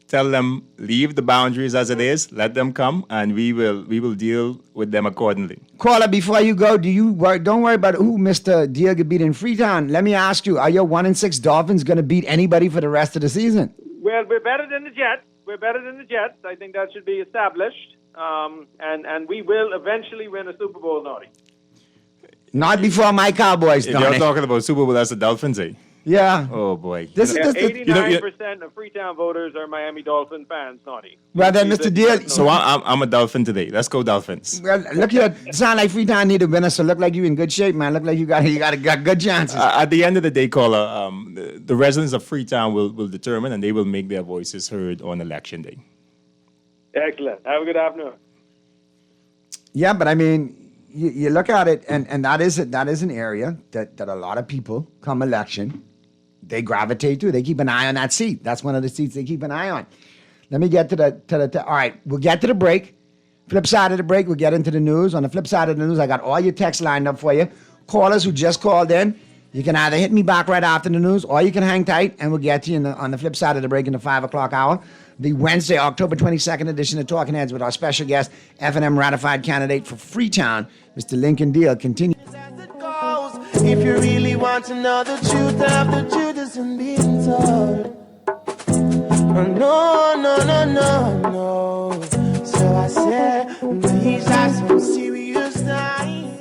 Tell them, leave the boundaries as it is, let them come, and we will deal with them accordingly. Caller, before you go, don't worry about who Mr. Deal could beat in Freetown. Let me ask you, are your 1-6 Dolphins going to beat anybody for the rest of the season? Well, we're better than the Jets. I think that should be established. And we will eventually win a Super Bowl, Naughty. Not before my Cowboys, If you're talking about Super Bowl, that's the Dolphins, eh? Yeah. Oh, boy. This is just 89% of Freetown voters are Miami Dolphin fans, Naughty. Well, then, Mr. Deal. So I'm a Dolphin today. Let's go Dolphins. Well, look here. Sound like Freetown need a winner, so look like you in good shape, man. Look like you got good chances. At the end of the day, caller, the residents of Freetown will determine, and they will make their voices heard on election day. Excellent. Have a good afternoon. Yeah, but I mean, you look at it, and that is an area that a lot of people come election, they gravitate to. They keep an eye on that seat. That's one of the seats they keep an eye on. Let me get to the all right, we'll get to the break. Flip side of the break, we'll get into the news. On the flip side of the news, I got all your texts lined up for you. Callers who just called in, you can either hit me back right after the news, or you can hang tight, and we'll get to you on the flip side of the break in the 5 o'clock hour. The Wednesday, October 22nd edition of Talking Heads with our special guest, F&M ratified candidate for Freetown, Mr. Lincoln Deal. Continue. If you really want to know the truth of the truth isn't being told. No. So I said, these are some serious times.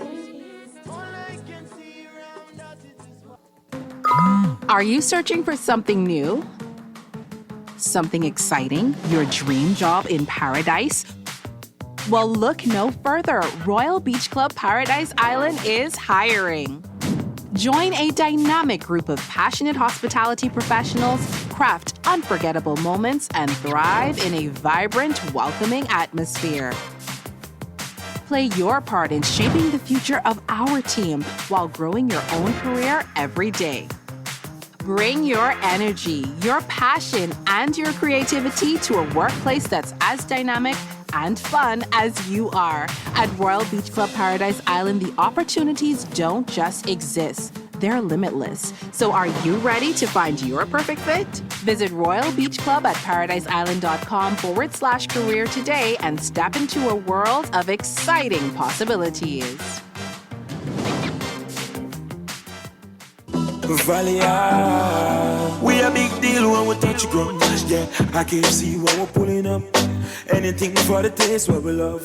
Are you searching for something new? Something exciting? Your dream job in paradise? Well, look no further. Royal Beach Club Paradise Island is hiring. Join a dynamic group of passionate hospitality professionals, craft unforgettable moments, and thrive in a vibrant, welcoming atmosphere. Play your part in shaping the future of our team while growing your own career every day. Bring your energy, your passion, and your creativity to a workplace that's as dynamic and fun as you are. At Royal Beach Club Paradise Island, the opportunities don't just exist. They're limitless. So are you ready to find your perfect fit? Visit Royal Beach Club at paradiseisland.com/career today and step into a world of exciting possibilities. We a big deal when we touch ground. Yeah, I can see when we're pulling up. Anything for the taste what we love.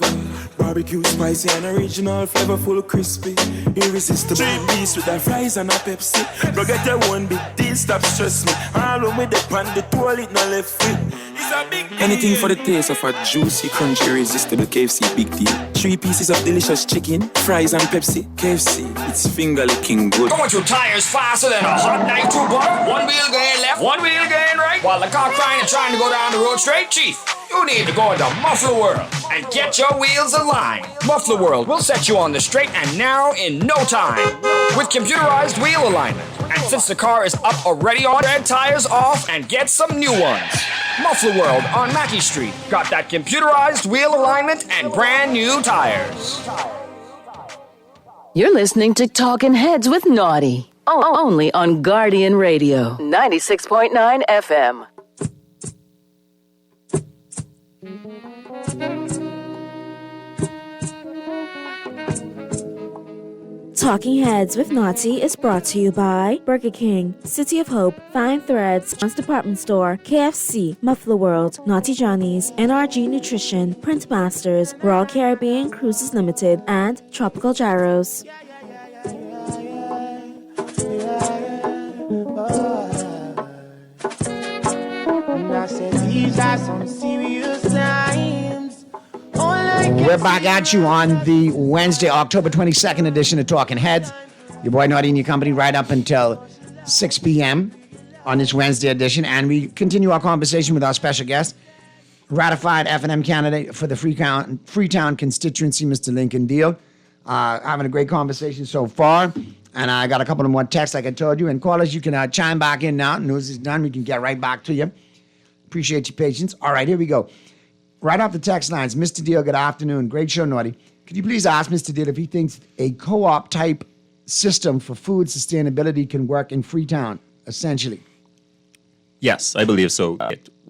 Barbecue, spicy and original, flavorful, crispy, irresistible. 3 piece with the fries and a Pepsi. Go get your one big deal, stop stress me. All when we dip on the toilet, no left feet. It's a big deal. Anything for the taste of a juicy, crunchy, irresistible KFC, big deal. 3 pieces of delicious chicken, fries and Pepsi. KFC, it's finger licking good. Going through tires faster than a hot night through butter. One wheel going left, one wheel going right. While the car crying and trying to go down the road straight, Chief, you need to go into Muffler World and get your wheels aligned. Muffler World will set you on the straight and narrow in no time with computerized wheel alignment. And since the car is up already on, tread tires off and get some new ones. Muffler World on Mackey Street got that computerized wheel alignment and brand new tires. You're listening to Talking Heads with Naughty. Only on Guardian Radio, 96.9 FM. Talking Heads with Naughty is brought to you by Burger King, City of Hope, Fine Threads, John's Department Store, KFC, Muffler World, Naughty Johnny's, NRG Nutrition, Print Masters, Royal Caribbean Cruises Limited, and Tropical Gyros. I said these are some serious times. We're back at you on the Wednesday, October 22nd edition of Talking Heads. Your boy Naughty and your company right up until 6 p.m. on this Wednesday edition. And we continue our conversation with our special guest, ratified F&M candidate for the Freetown constituency, Mr. Lincoln Deal. Having a great conversation so far. And I got a couple of more texts, like I told you. And callers, you can chime back in now. News is done. We can get right back to you. Appreciate your patience. All right, here we go. Right off the text lines, Mr. Deal, good afternoon. Great show, Naughty. Could you please ask Mr. Deal if he thinks a co-op type system for food sustainability can work in Freetown, essentially? Yes, I believe so.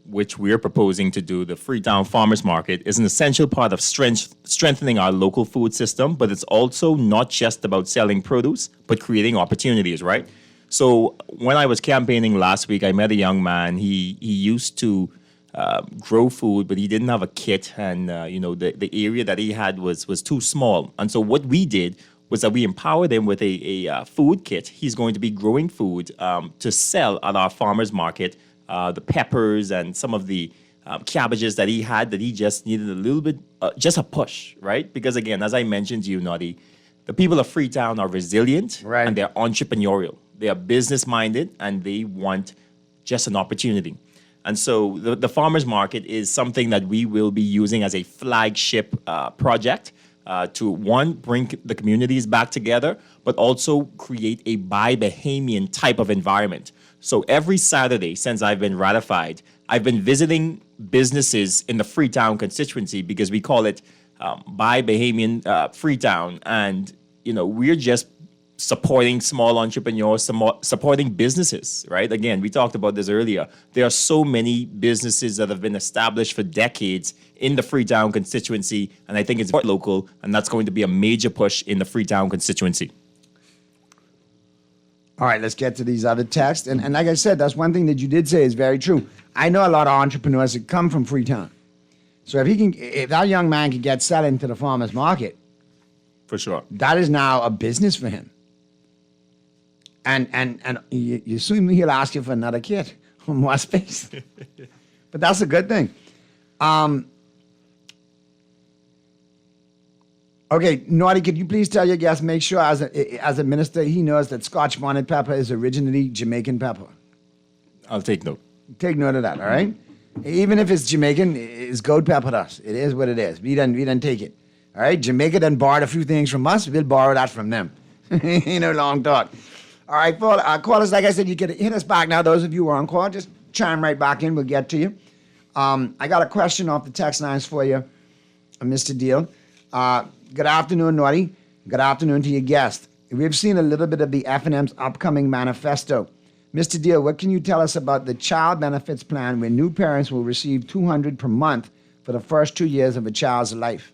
Which we're proposing to do, the Freetown Farmers Market, is an essential part of strengthening our local food system, but it's also not just about selling produce, but creating opportunities, right? So when I was campaigning last week, I met a young man. He used to grow food, but he didn't have a kit, and the area that he had was too small. And so what we did was that we empowered him with a food kit. He's going to be growing food to sell at our farmers market, the peppers and some of the cabbages that he had that he just needed a little bit, just a push, right? Because again, as I mentioned to you, Noddy, the people of Freetown are resilient and they're entrepreneurial. They are business-minded and they want just an opportunity. And so the farmers market is something that we will be using as a flagship project to, one, bring the communities back together, but also create a Buy Bahamian type of environment. So every Saturday since I've been ratified, I've been visiting businesses in the Freetown constituency because we call it Buy Bahamian Freetown. And, you know, we're just supporting small entrepreneurs, supporting businesses, right? Again, we talked about this earlier. There are so many businesses that have been established for decades in the Freetown constituency, and I think it's local, and that's going to be a major push in the Freetown constituency. All right, let's get to these other texts. And like I said, that's one thing that you did say is very true. I know a lot of entrepreneurs that come from Freetown. So if that young man can get selling to the farmer's market, for sure, that is now a business for him. And you soon he'll ask you for another kit or more space. But that's a good thing. Okay, Naughty, could you please tell your guest, make sure as a minister, he knows that Scotch bonnet pepper is originally Jamaican pepper. I'll take note. Take note of that, all right? Even if it's Jamaican, it's gold pepper to us. It is what it is. We done take it. All right? Jamaica done borrowed a few things from us. We'll borrow that from them. Long talk. All right, callers, like I said, you can hit us back now. Those of you who are on call, just chime right back in. We'll get to you. I got a question off the text lines for you, Mr. Deal. Good afternoon, Naughty. Good afternoon to your guest. We've seen a little bit of the F&M's upcoming manifesto. Mr. Deal, what can you tell us about the child benefits plan where new parents will receive $200 per month for the first 2 years of a child's life?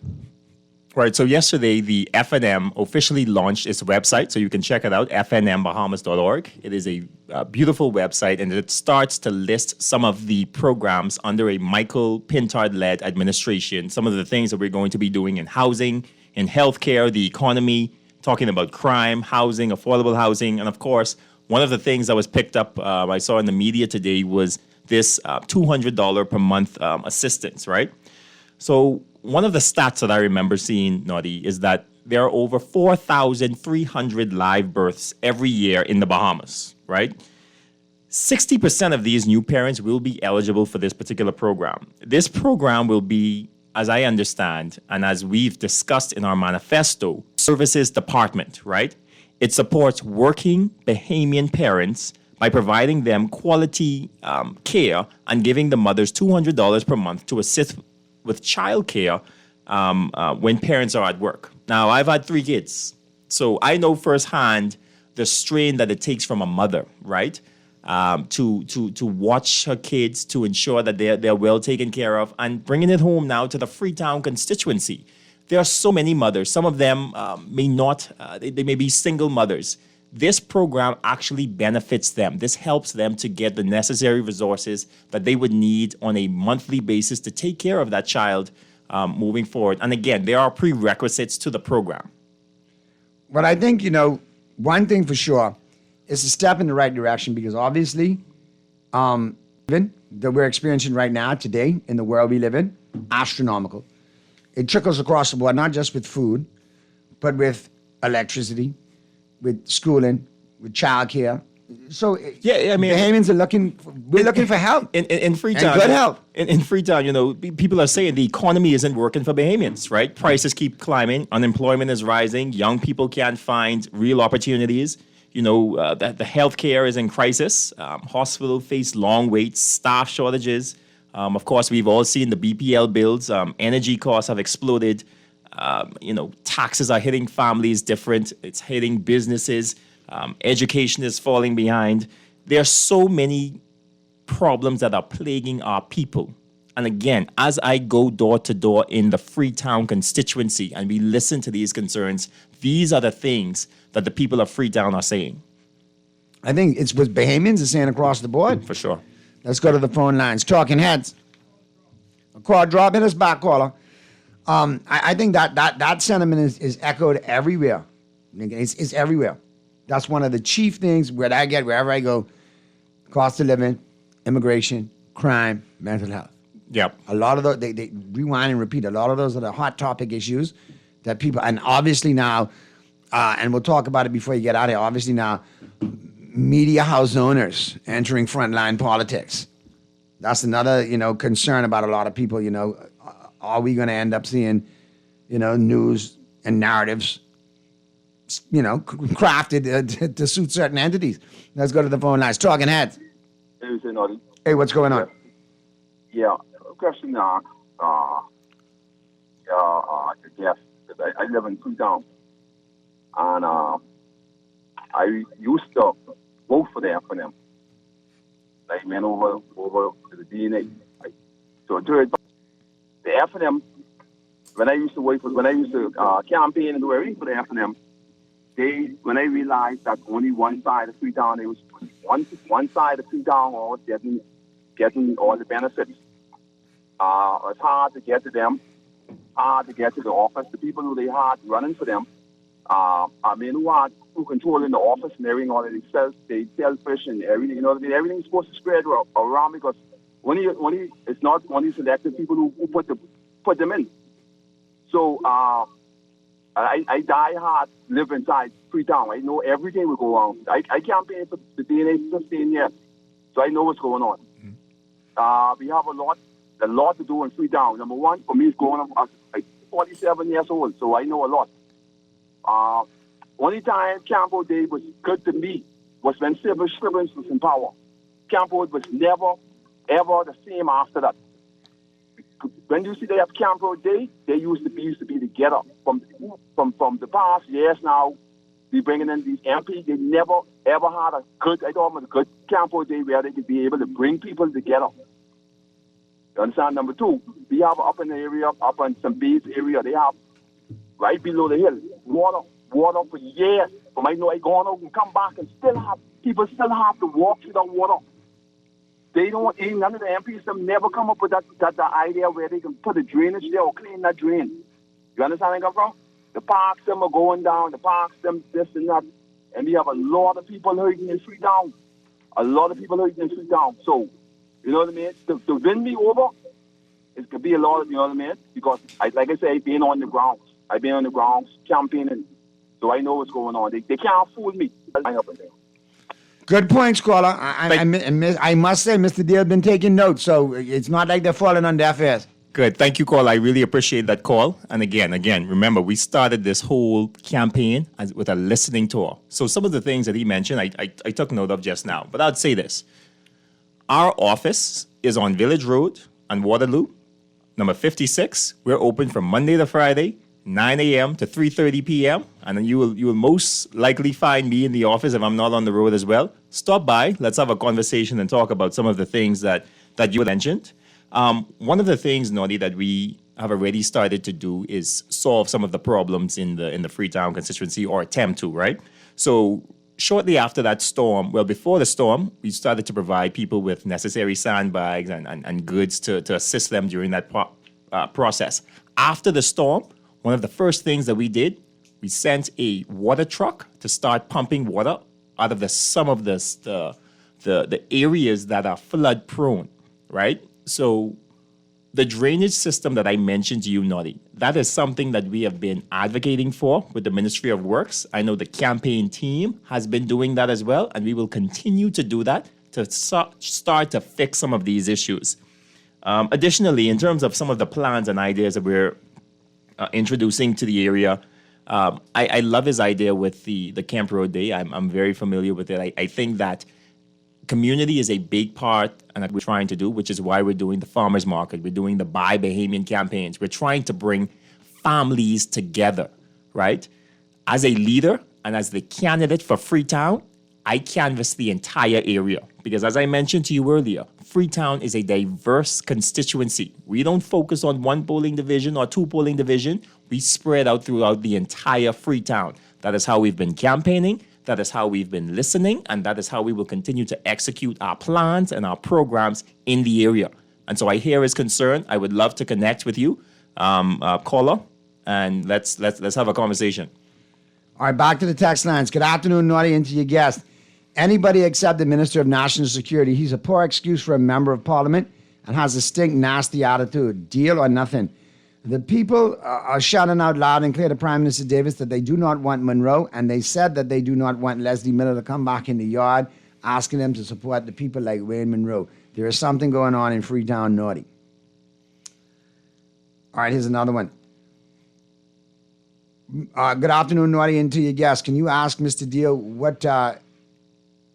Right, so yesterday, the F&M officially launched its website, so you can check it out, fnmbahamas.org. It is a beautiful website, and it starts to list some of the programs under a Michael Pintard-led administration, some of the things that we're going to be doing in housing, in healthcare, the economy, talking about crime, housing, affordable housing, and of course, one of the things that was picked up, I saw in the media today, was this $200 per month assistance, right? So one of the stats that I remember seeing, Naughty, is that there are over 4,300 live births every year in the Bahamas, right? 60% of these new parents will be eligible for this particular program. This program will be, as I understand, and as we've discussed in our manifesto, services department, right? It supports working Bahamian parents by providing them quality care and giving the mothers $200 per month to assist with childcare when parents are at work. Now, I've had 3 kids, so I know firsthand the strain that it takes from a mother, right? To watch her kids, to ensure that they're well taken care of, and bringing it home now to the Freetown constituency. There are so many mothers. Some of them may not, they may be single mothers. This program actually benefits them. This helps them to get the necessary resources that they would need on a monthly basis to take care of that child moving forward. And again, there are prerequisites to the program. But I think, one thing for sure is a step in the right direction because obviously, that we're experiencing right now, today, in the world we live in, astronomical. It trickles across the board, not just with food, but with electricity, with schooling, with childcare. So Bahamians are we're looking for help. In Freetown. And good help. In Freetown, people are saying the economy isn't working for Bahamians, right? Prices keep climbing, unemployment is rising, young people can't find real opportunities. The healthcare is in crisis. Hospitals face long waits, staff shortages. Of course, we've all seen the BPL bills. Energy costs have exploded. Taxes are hitting families different. It's hitting businesses. Education is falling behind. There are so many problems that are plaguing our people. And again, as I go door to door in the Freetown constituency and we listen to these concerns, these are the things that the people of Freetown are saying. I think it's what Bahamians are saying across the board. For sure. Let's go to the phone lines. Talking Heads. A call, drop in us back, caller. I think that sentiment is echoed everywhere. It's everywhere. That's one of the chief things where I get wherever I go. Cost of living, immigration, crime, mental health. Yep. A lot of those, they rewind and repeat. A lot of those are the hot topic issues that people, and obviously now, and we'll talk about it before you get out of here, obviously now, media house owners entering frontline politics. That's another, concern about a lot of people, are we going to end up seeing, news and narratives, crafted to suit certain entities? Let's go to the phone lines. Talking Heads. Hey, what's going on? Yeah, question now. Yes, I live in Freetown, and I used to vote for the FNM. I went over to the DNA. So the FNM, when I used to campaign and do everything for the FNM, when I realized that only one side of Freetown, it was one side of Freetown was getting all the benefits. It's hard to get to them, hard to get to the office. The people who they had running for them, who controlling the office and everything, all that they selfish and everything. Everything's supposed to spread around because it's not only selected people who put them in. So I die hard, live inside Freetown. I know everything will go on. I campaigned for the DNA for 15 years, so I know what's going on. We have a lot to do in Freetown. Number one, for me, it's going on. I'm 47 years old, so I know a lot. Only time Campo Day was good to me was when Civil Scribbins was in power. Campo was never, ever the same after that. When you see they have Campo Day, they used to be together. From the past years now, we bringing in these MPs. They never, ever had a good Campo Day where they could be able to bring people together. You understand? Number two, we have up in the area, up in some base area, they have right below the hill, water for years. From I know I go out and come back and people still have to walk through the water. They don't, none of the MPs them never come up with that idea where they can put a drainage there or clean that drain. You understand where I come from? The parks them are going down, the parks them this and that. And we have a lot of people hurting in Freetown. A lot of people hurting in Freetown. So, you know what I mean? To win me over, it could be a lot, you know what I mean? Because, like I say, I've been on the grounds. I've been on the grounds campaigning. So I know what's going on. They can't fool me. Good points, caller. I must say, Mr. Deal been taking notes, so it's not like they're falling on deaf ears. Good. Thank you, caller. I really appreciate that call. And again, remember, we started this whole campaign with a listening tour. So some of the things that he mentioned, I took note of just now. But I'd say this. Our office is on Village Road on Waterloo, number 56. We're open from Monday to Friday, 9 a.m. to 3:30 p.m. And then you will most likely find me in the office if I'm not on the road as well. Stop by. Let's have a conversation and talk about some of the things that you mentioned. One of the things, Noddy, that we have already started to do is solve some of the problems in the Freetown constituency, or attempt to, right? So shortly after that storm, before the storm, we started to provide people with necessary sandbags and goods to assist them during that process. After the storm, one of the first things that we did, we sent a water truck to start pumping water out of some of the areas that are flood prone, right? So the drainage system that I mentioned to you, Noddy, that is something that we have been advocating for with the Ministry of Works. I know the campaign team has been doing that as well, and we will continue to do that to start to fix some of these issues. Additionally, in terms of some of the plans and ideas that we're introducing to the area, I love his idea with the Camp Road Day. I'm very familiar with it. I think that community is a big part and that we're trying to do, which is why we're doing the farmers market. We're doing the Buy Bahamian campaigns. We're trying to bring families together, right? As a leader and as the candidate for Freetown, I canvass the entire area because, as I mentioned to you earlier, Freetown is a diverse constituency. We don't focus on one polling division or two polling division. We spread out throughout the entire Freetown. That is how we've been campaigning. That is how we've been listening, and that is how we will continue to execute our plans and our programs in the area. And so I hear his concern. I would love to connect with you, caller, and let's have a conversation. All right, back to the text lines. Good afternoon, Naughty, and to your guest. Anybody except the Minister of National Security. He's a poor excuse for a member of Parliament and has a stink, nasty attitude. Deal or nothing. The people are shouting out loud and clear to Prime Minister Davis that they do not want Monroe, and they said that they do not want Leslie Miller to come back in the yard, asking them to support the people like Wayne Monroe. There is something going on in Freetown, Naughty. All right, here's another one. Good afternoon, Naughty, and to your guest. Can you ask Mr. Deal what are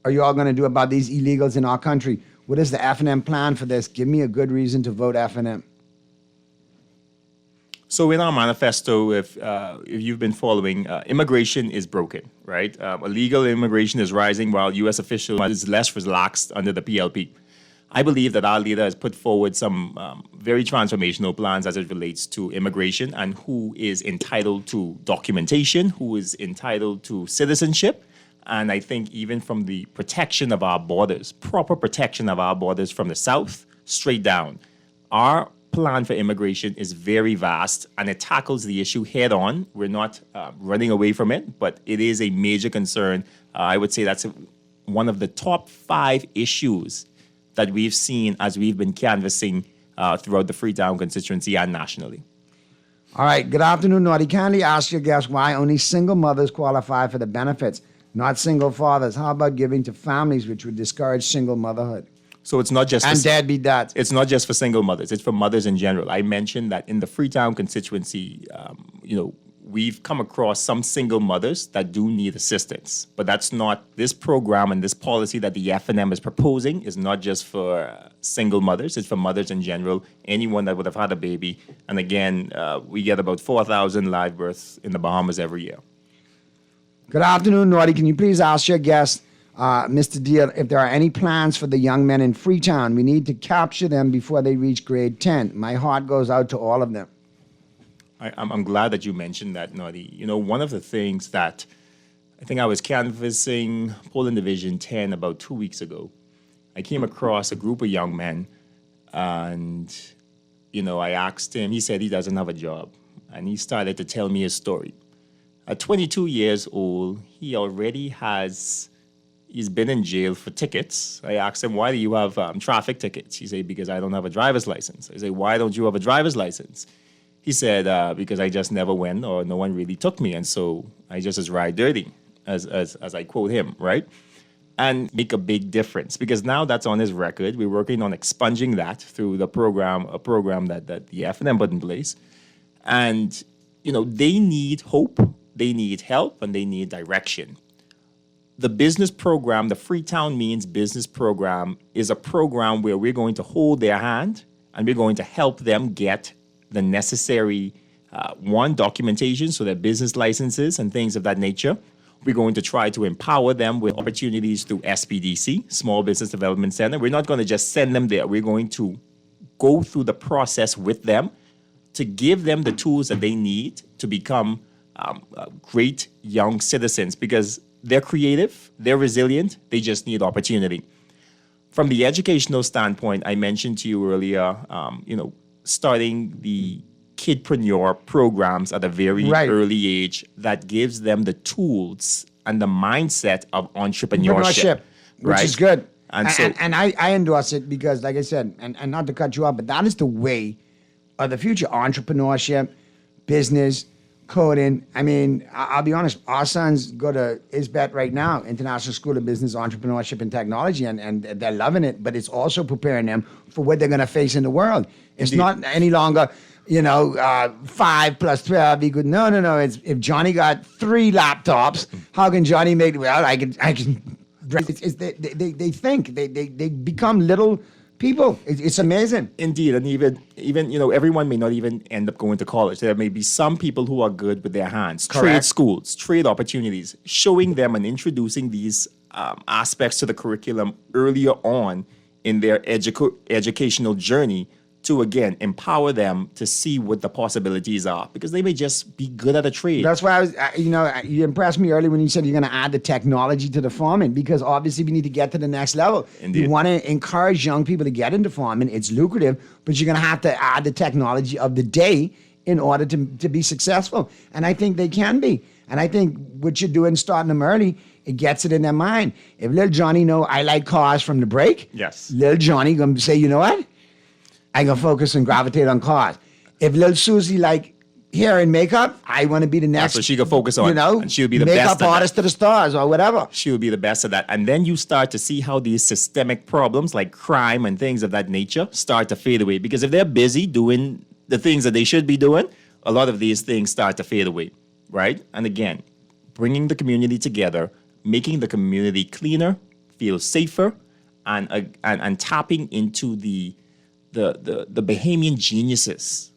you all going to do about these illegals in our country? What is the F&M plan for this? Give me a good reason to vote F&M. So in our manifesto, if you've been following, immigration is broken, right? Illegal immigration is rising while U.S. officials is less relaxed under the PLP. I believe that our leader has put forward some very transformational plans as it relates to immigration and who is entitled to documentation, who is entitled to citizenship. And I think even from the protection of our borders, proper protection of our borders from the south straight down, our plan for immigration is very vast and it tackles the issue head on. We're not running away from it, but it is a major concern. I would say that's one of the top 5 issues that we've seen as we've been canvassing throughout the Freetown constituency and nationally. All right, good afternoon, Naughty. Kindly ask your guest why only single mothers qualify for the benefits, not single fathers. How about giving to families which would discourage single motherhood? So it's not just and deadbeat dads. It's not just for single mothers. It's for mothers in general. I mentioned that in the Freetown constituency, we've come across some single mothers that do need assistance. But that's not this program and this policy that the F&M is proposing is not just for single mothers. It's for mothers in general, anyone that would have had a baby. And again, we get about 4,000 live births in the Bahamas every year. Good afternoon, Naughty. Can you please ask your guest, Mr. Deal, if there are any plans for the young men in Freetown? We need to capture them before they reach grade 10. My heart goes out to all of them. I'm glad that you mentioned that, Naughty. You know, one of the things that I think I was canvassing Poland Division 10 about 2 weeks ago, I came across a group of young men and, I asked him, he said he doesn't have a job. And he started to tell me his story. At 22 years old, he's been in jail for tickets. I asked him, why do you have traffic tickets? He said, because I don't have a driver's license. I said, why don't you have a driver's license? He said, because I just never went or no one really took me. And so I just ride dirty, as I quote him, right? And make a big difference because now that's on his record. We're working on expunging that through a program that the F&M put in place. And, they need hope, they need help, and they need direction. The business program, the Freetown Means business program, is a program where we're going to hold their hand and we're going to help them get the necessary, documentation, so their business licenses and things of that nature. We're going to try to empower them with opportunities through SBDC, Small Business Development Center. We're not going to just send them there. We're going to go through the process with them to give them the tools that they need to become great young citizens because they're creative, they're resilient, they just need opportunity. From the educational standpoint, I mentioned to you earlier, starting the kidpreneur programs at a very early age that gives them the tools and the mindset of entrepreneurship. Which is good. And I endorse it because, like I said, and not to cut you off, but that is the way of the future. Entrepreneurship, business, coding. I mean, I'll be honest, our sons go to ISBET right now, International School of Business, Entrepreneurship and Technology, and they're loving it, but it's also preparing them for what they're going to face in the world. It's not any longer, 5 plus 12 equals, no. It's if Johnny got 3 laptops, how can Johnny make, I can. They think, they become little people. It's amazing. Indeed, and even everyone may not even end up going to college. There may be some people who are good with their hands. Correct. Trade schools, trade opportunities, showing them and introducing these aspects to the curriculum earlier on in their educational journey to, again, empower them to see what the possibilities are because they may just be good at a trade. That's why I was, you impressed me earlier when you said you're going to add the technology to the farming because obviously we need to get to the next level. Indeed. You want to encourage young people to get into farming. It's lucrative, but you're going to have to add the technology of the day in order to be successful. And I think they can be. And I think what you're doing, starting them early, it gets it in their mind. If little Johnny know I like cars from the break, yes, little Johnny gonna say, you know what? I gonna focus and gravitate on cars. If little Susie like hair and makeup, I want to be the next. That's what she can focus on. You know, and she'll be the makeup best at artist to the stars or whatever. She'll be the best at that. And then you start to see how these systemic problems like crime and things of that nature start to fade away. Because if they're busy doing the things that they should be doing, a lot of these things start to fade away, right? And again, bringing the community together, making the community cleaner, feel safer, and tapping into the Bahamian geniuses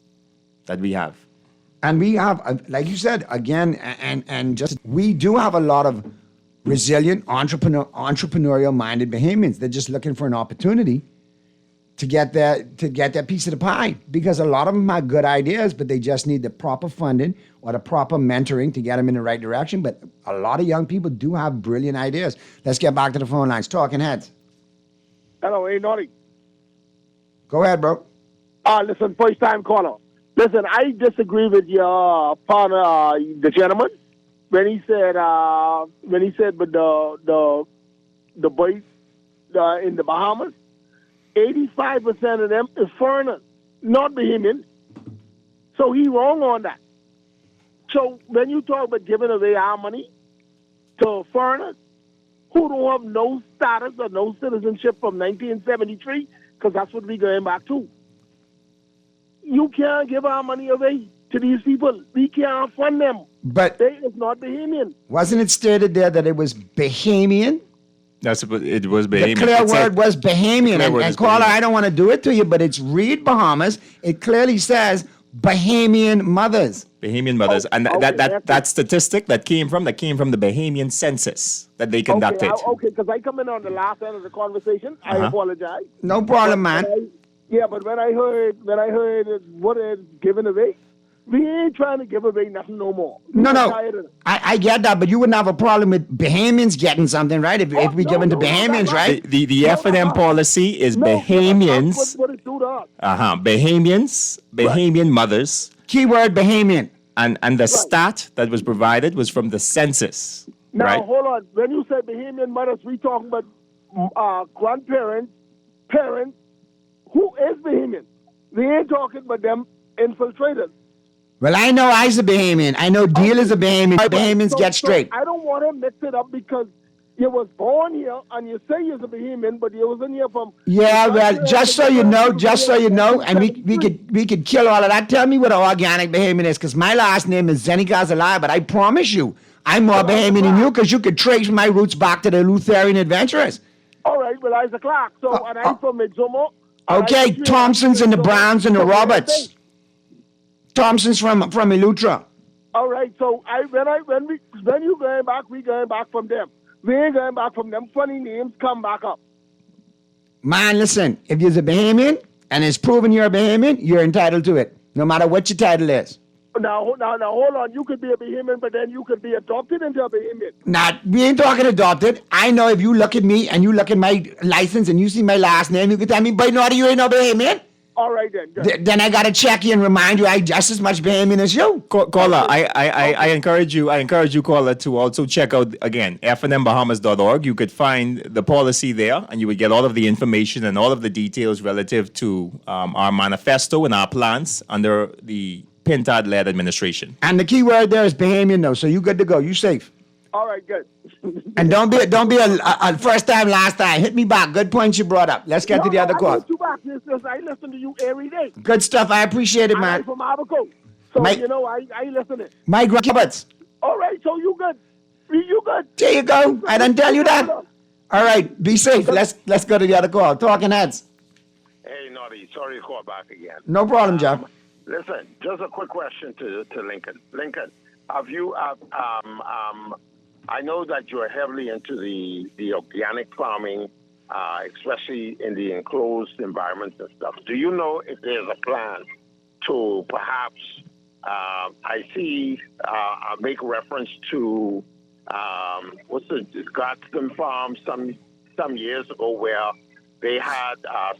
that we have. And we have, like you said, again, and just, we do have a lot of resilient, entrepreneurial-minded Bahamians. They're just looking for an opportunity to get that piece of the pie. Because a lot of them have good ideas, but they just need the proper funding or the proper mentoring to get them in the right direction. But a lot of young people do have brilliant ideas. Let's get back to the phone lines. Talking Heads. Hello, hey, Naughty. Go ahead, bro. Listen, first-time caller. Listen, I disagree with your partner, the gentleman, when he said with the boys in the Bahamas, 85% of them is foreigners, not Bahamian. So he wrong on that. So when you talk about giving away our money to foreigners who don't have no status or no citizenship from 1973, because that's what we're going back to. You can't give our money away to these people. We can't fund them. But they is not Bahamian. Wasn't it stated there that it was Bahamian? It was Bahamian. The clear word was Bahamian. And caller, I don't want to do it to you, but it's Read Bahamas. It clearly says Bahamian mothers. Bahamian mothers. And that statistic that came from the Bahamian census that they conducted. Okay, because I come in on the last end of the conversation. I apologize. No problem, man. But when I heard what is given away, we ain't trying to give away nothing no more. No. I get that, but you wouldn't have a problem with Bahamians getting something, right? If we give them to Bahamians, right? The F&M policy is Bahamians. What it do to us? Bahamians, Bahamian mothers. Keyword Bahamian. And the stat that was provided was from the census. Now, right? hold on. When you say Bahamian mothers, we talking about grandparents, parents, who is Bahamian? We ain't talking about them infiltrators. Well, I know I's a Bahamian. I know Deal is a Bahamian. Bahamians get straight. I don't want to mix it up because you was born here and you say you're a Bahamian, but you wasn't here from... Yeah, well, just so you know, and we could kill all of that. Tell me what an organic Bahamian is, because my last name is Zenikazalai, but I promise you, I'm more Bahamian than you, because you could trace my roots back to the Lutheran adventurers. All right, well, Isaac Clark. So, and I'm from Midsomer. Okay, Thompsons and the Browns and the Roberts. Thompson's from Elutra. All right, so when you going back, we going back from them. We ain't going back from them. Funny names come back up. Man, listen, if you're a Bahamian and it's proven you're a Bahamian, you're entitled to it, no matter what your title is. Now, hold on. You could be a Bahamian, but then you could be adopted into a Bahamian. Nah, we ain't talking adopted. I know if you look at me and you look at my license and you see my last name, you can tell me, boy, Naughty, you ain't no Bahamian. All right, then. Then I got to check you and remind you I just as much Bahamian as you. Caller, I encourage you, caller, to also check out, again, fnmbahamas.org. You could find the policy there, and you would get all of the information and all of the details relative to our manifesto and our plans under the Pintard-led administration. And the key word there is Bahamian, though, so you good to go. You safe. All right, good. And don't be a first time, last time. Hit me back. Good points you brought up. Let's get to the other call. I listen to you every day. Good stuff. I appreciate it, man. I'm from Abaco. So, I listen it. Mike Roberts. All right, so you good. You good. There you go. I didn't tell you that. All right, be safe. Let's go to the other call. Talking Heads. Hey, Naughty, sorry to call back again. No problem, Jeff. Listen, just a quick question to Lincoln. Lincoln, have you, I know that you're heavily into the organic farming, especially in the enclosed environments and stuff. Do you know if there's a plan to perhaps, I see, make reference to, what's the Gladstone Farm some years ago where they had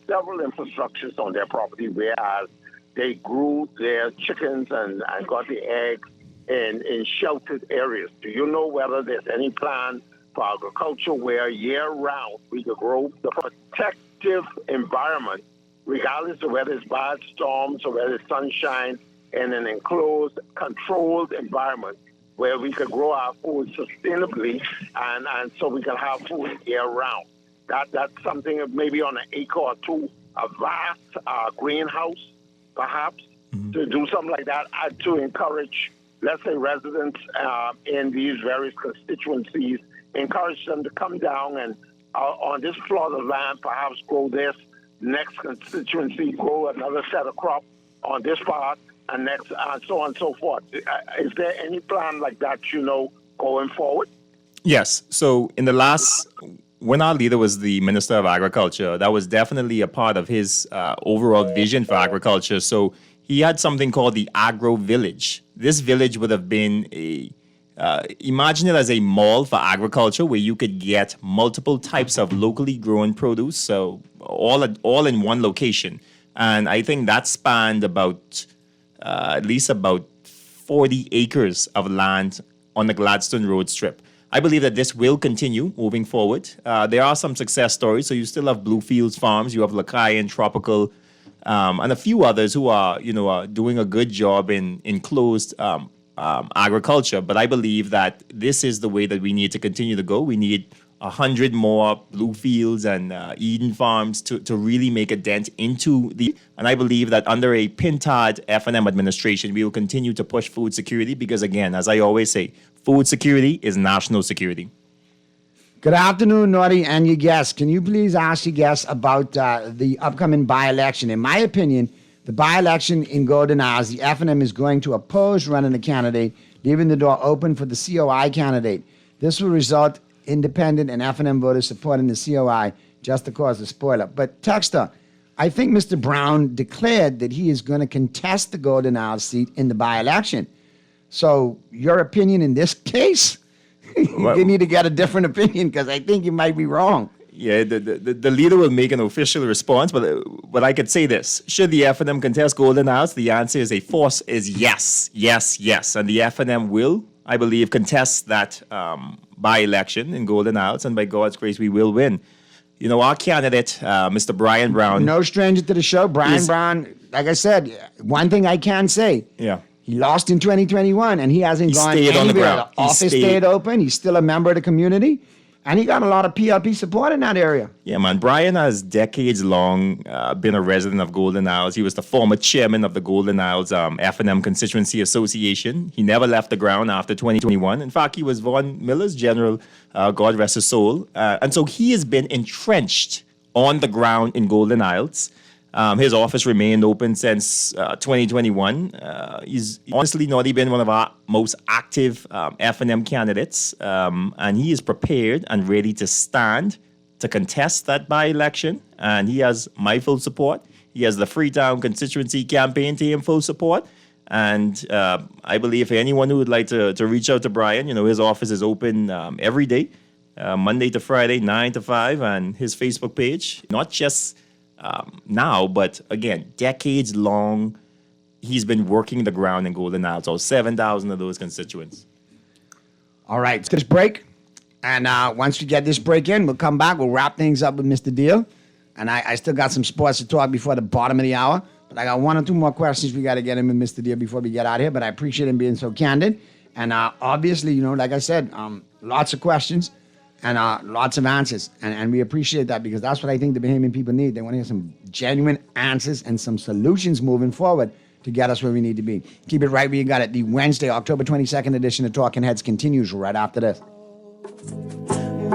several infrastructures on their property, whereas they grew their chickens and got the eggs in sheltered areas. Do you know whether there's any plan for agriculture where year-round we could grow the protective environment, regardless of whether it's bad storms or whether it's sunshine, in an enclosed, controlled environment where we could grow our food sustainably and so we can have food year-round? That's something of maybe on an acre or two, a vast greenhouse, perhaps, to do something like that, and to encourage, let's say, residents in these various constituencies, encourage them to come down and on this plot of land, perhaps grow this, next constituency grow another set of crop on this part, and next, and so on and so forth. Is there any plan like that, going forward? Yes. So in the last, when our leader was the Minister of Agriculture, that was definitely a part of his overall vision for agriculture. So he had something called the Agro Village. This village would have been imagine it as a mall for agriculture where you could get multiple types of locally grown produce, so all in one location. And I think that spanned about at least about 40 acres of land on the Gladstone Road strip. I believe that this will continue moving forward. There are some success stories. So you still have Bluefields Farms, you have Lakayan Tropical, and a few others who are doing a good job in enclosed agriculture. But I believe that this is the way that we need to continue to go. We need 100 more Bluefields and Eden Farms to really make a dent into the. And I believe that under a Pintard F&M administration, we will continue to push food security because, again, as I always say, food security is national security. Good afternoon, Naughty, and your guests. Can you please ask your guests about the upcoming by-election? In my opinion, the by-election in Golden Isles, the F&M is going to oppose running the candidate, leaving the door open for the COI candidate. This will result independent and F&M voters supporting the COI just to cause a spoiler. But Texter, I think Mr. Brown declared that he is going to contest the Golden Isles seat in the by-election. So your opinion in this case? You need to get a different opinion because I think you might be wrong. Yeah, the leader will make an official response, but I could say this. Should the F&M contest Golden Isles? The answer is a force is yes, yes, yes. And the F&M will, I believe, contest that by-election in Golden Isles, and by God's grace, we will win. Our candidate, Mr. Brian Brown. No stranger to the show. Brian Brown, like I said, one thing I can say. Yeah. He lost in 2021, and he hasn't gone stayed anywhere. On the ground. The office stayed open. He's still a member of the community, and he got a lot of PLP support in that area. Yeah, man. Brian has decades-long been a resident of Golden Isles. He was the former chairman of the Golden Isles F&M Constituency Association. He never left the ground after 2021. In fact, he was Vaughn Miller's general, God rest his soul. And so he has been entrenched on the ground in Golden Isles. His office remained open since 2021. He's honestly not even one of our most active F&M candidates, and he is prepared and ready to stand to contest that by-election, and he has my full support. He has the Freetown constituency campaign team full support, and I believe for anyone who would like to reach out to Brian, his office is open every day, Monday to Friday, 9 to 5, and his Facebook page, not just now, but again, decades long, he's been working the ground in Golden Isles, so 7,000 of those constituents. All right, let's get this break. And once we get this break in, we'll come back. We'll wrap things up with Mr. Deal. And I still got some sports to talk before the bottom of the hour. But I got one or two more questions we got to get in with Mr. Deal before we get out of here. But I appreciate him being so candid. And obviously, like I said, lots of questions. And lots of answers. And we appreciate that because that's what I think the Bahamian people need. They want to hear some genuine answers and some solutions moving forward to get us where we need to be. Keep it right where you got it. The Wednesday, October 22nd edition of Talking Heads continues right after this.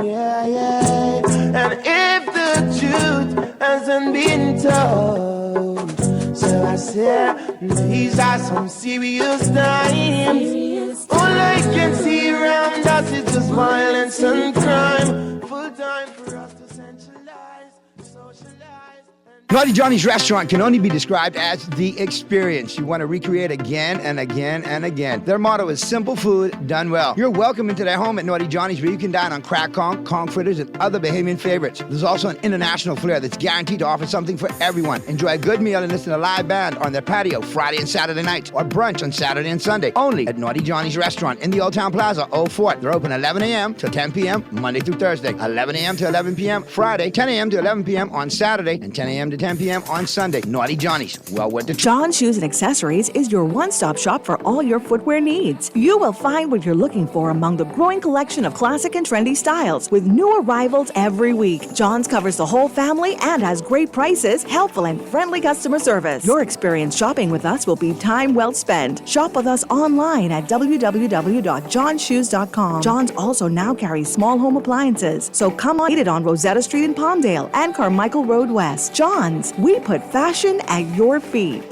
Yeah, yeah. And if the truth hasn't been told, so I said, these are some serious times. All I can see around us is just violence and crime. Full time for us to centralize, socialize, and Naughty Johnny's restaurant can only be described as the experience you want to recreate again and again and again. Their motto is simple food done well. You're welcome into their home at Naughty Johnny's, where you can dine on crack conch fritters, and other Bahamian favorites. There's also an international flair that's guaranteed to offer something for everyone. Enjoy a good meal and listen to a live band on their patio Friday and Saturday nights, or brunch on Saturday and Sunday, only at Naughty Johnny's restaurant in the Old Town Plaza, Old Fort. They're open 11 a.m. till 10 p.m. Monday through Thursday, 11 a.m. to 11 p.m. Friday, 10 a.m. to 11 p.m. on Saturday, and 10 a.m. to 10 p.m. on Sunday. Naughty Johnny's. Well, what the John Shoes and Accessories is your one-stop shop for all your footwear needs. You will find what you're looking for among the growing collection of classic and trendy styles, with new arrivals every week. John's covers the whole family and has great prices, helpful and friendly customer service. Your experience shopping with us will be time well spent. Shop with us online at www.johnshoes.com. John's also now carries small home appliances, so come on it on Rosetta Street in Palmdale and Carmichael Road West. John's, we put fashion at your feet.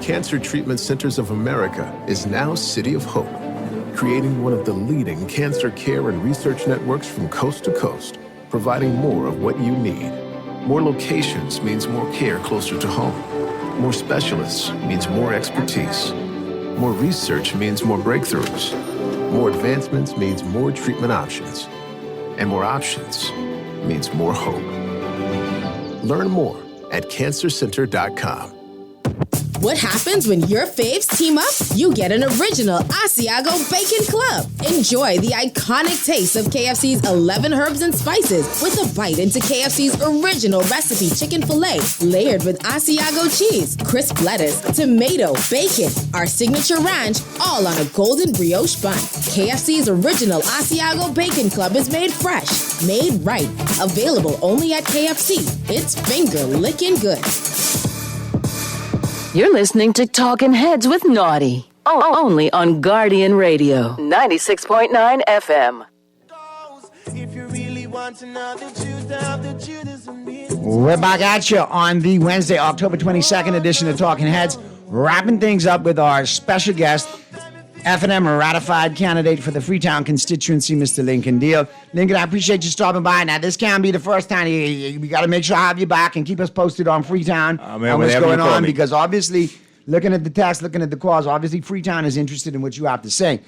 Cancer Treatment Centers of America is now City of Hope, creating one of the leading cancer care and research networks from coast to coast, providing more of what you need. More locations means more care closer to home. More specialists means more expertise. More research means more breakthroughs. More advancements means more treatment options. And more options means more hope. Learn more at cancercenter.com. What happens when your faves team up? You get an original Asiago Bacon Club. Enjoy the iconic taste of KFC's 11 herbs and spices with a bite into KFC's original recipe chicken filet, layered with Asiago cheese, crisp lettuce, tomato, bacon, our signature ranch, all on a golden brioche bun. KFC's original Asiago Bacon Club is made fresh, made right, available only at KFC. It's finger licking good. You're listening to Talkin' Heads with Naughty. Only on Guardian Radio, 96.9 FM. If you really want to know the truth of the Judaism, We're back at you on the Wednesday, October 22nd edition of Talking Heads, wrapping things up with our special guest, F&M ratified candidate for the Freetown constituency, Mr. Lincoln Deal. Lincoln, I appreciate you stopping by. Now, this can't be the first time. We got to make sure I have you back and keep us posted on Freetown and what's going on, because obviously, looking at the text, looking at the cause, obviously Freetown is interested in what you have to say.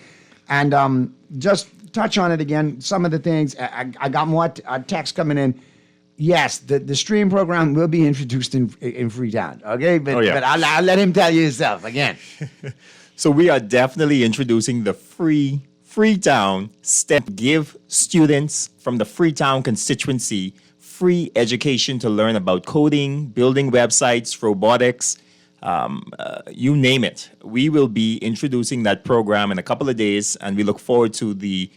And just touch on it again, some of the things. I got more text coming in. Yes, the stream program will be introduced in Freetown, okay? But I'll let him tell you himself again. So we are definitely introducing the free Freetown STEM. Give students from the Freetown constituency free education to learn about coding, building websites, robotics, you name it. We will be introducing that program in a couple of days, and we look forward to the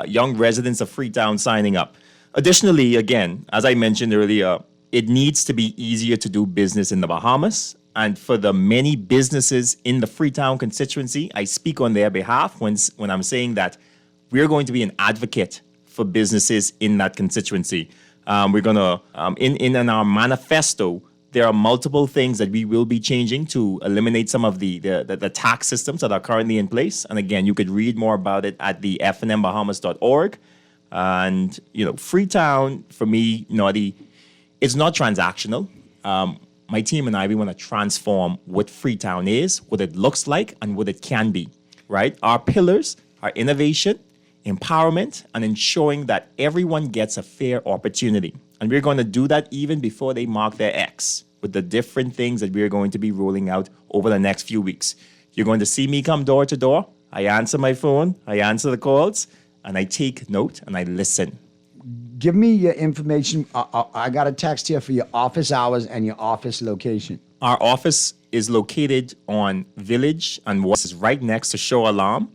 young residents of Freetown signing up. Additionally, again, as I mentioned earlier, it needs to be easier to do business in the Bahamas. And for the many businesses in the Freetown constituency, I speak on their behalf when I'm saying that we're going to be an advocate for businesses in that constituency. We're going to, in our manifesto, there are multiple things that we will be changing to eliminate some of the tax systems that are currently in place. And again, you could read more about it at the fnmbahamas.org. And, Freetown, for me, Naughty, it's not transactional. My team and I, we want to transform what Freetown is, what it looks like, and what it can be, right? Our pillars are innovation, empowerment, and ensuring that everyone gets a fair opportunity. And we're going to do that even before they mark their X with the different things that we're going to be rolling out over the next few weeks. You're going to see me come door to door. I answer my phone, I answer the calls, and I take note and I listen. Give me your information. I got a text here for your office hours and your office location. Our office is located on Village and what is right next to Show Alarm.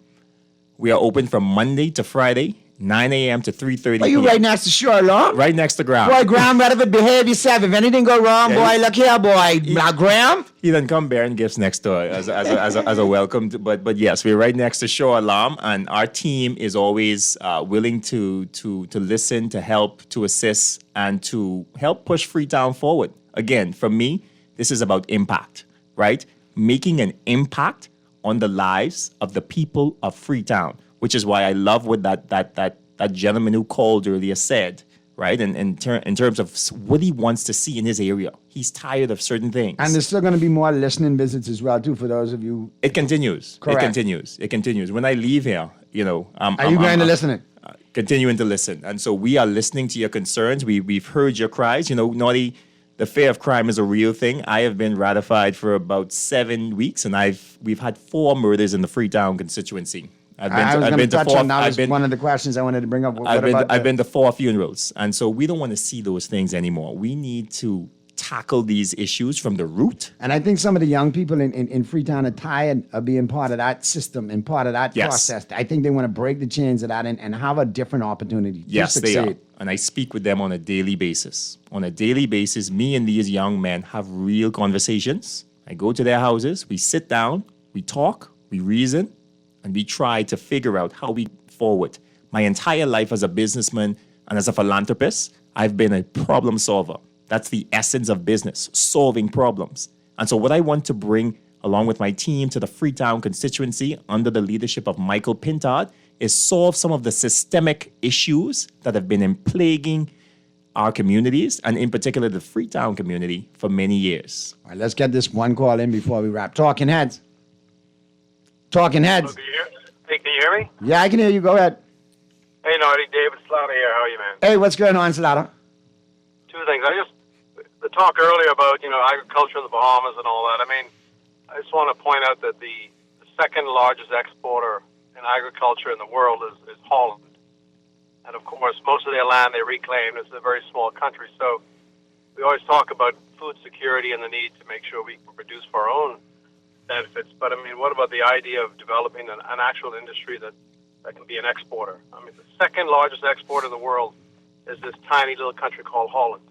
We are open from Monday to Friday, 9 a.m. to 3:30 Are you right next to Show Alarm? Right next to Graham. Boy, Graham, better behave yourself. If anything go wrong, boy, look here, boy. Now, Graham? He done come bearing gifts next door as a welcome. But yes, we're right next to Show Alarm, and our team is always willing to listen, to help, to assist, and to help push Freetown forward. Again, for me, this is about impact, right? Making an impact on the lives of the people of Freetown, which is why I love what that gentleman who called earlier said, right? And in terms of what he wants to see in his area. He's tired of certain things. And there's still going to be more listening visits as well, too, for those of you. It continues. Correct. It continues. When I leave here, Are you going to listen? Continuing to listen. And so we are listening to your concerns. We've heard your cries. Naughty, the fear of crime is a real thing. I have been ratified for about 7 weeks, and we've had 4 murders in the Freetown constituency. I've been to touch on that was one of the questions I wanted to bring up. I've been to 4 funerals, and so we don't want to see those things anymore. We need to tackle these issues from the root. And I think some of the young people in Freetown are tired of being part of that system and part of that process. I think they want to break the chains of that and have a different opportunity to Yes, succeed. they are. And I speak with them on a daily basis. On a daily basis, me and these young men have real conversations. I go to their houses, we sit down, we talk, we reason, and we try to figure out how we forward. My entire life as a businessman and as a philanthropist, I've been a problem solver. That's the essence of business, solving problems. And so what I want to bring along with my team to the Freetown constituency under the leadership of Michael Pintard is solve some of the systemic issues that have been plaguing our communities, and in particular the Freetown community, for many years. All right, let's get this one call in before we wrap. Talking Heads. Talking Heads. Hey, can you hear me? Yeah, I can hear you. Go ahead. Hey, Naughty, David Slaughter here. How are you, man? Hey, what's going on, Slaughter? 2 things. The talk earlier about, agriculture in the Bahamas and all that. I just want to point out that the second largest exporter in agriculture in the world is Holland. And, of course, most of their land they reclaim. It's a very small country. So we always talk about food security and the need to make sure we can produce for our own benefits. But, what about the idea of developing an actual industry that can be an exporter? The second largest exporter in the world is this tiny little country called Holland.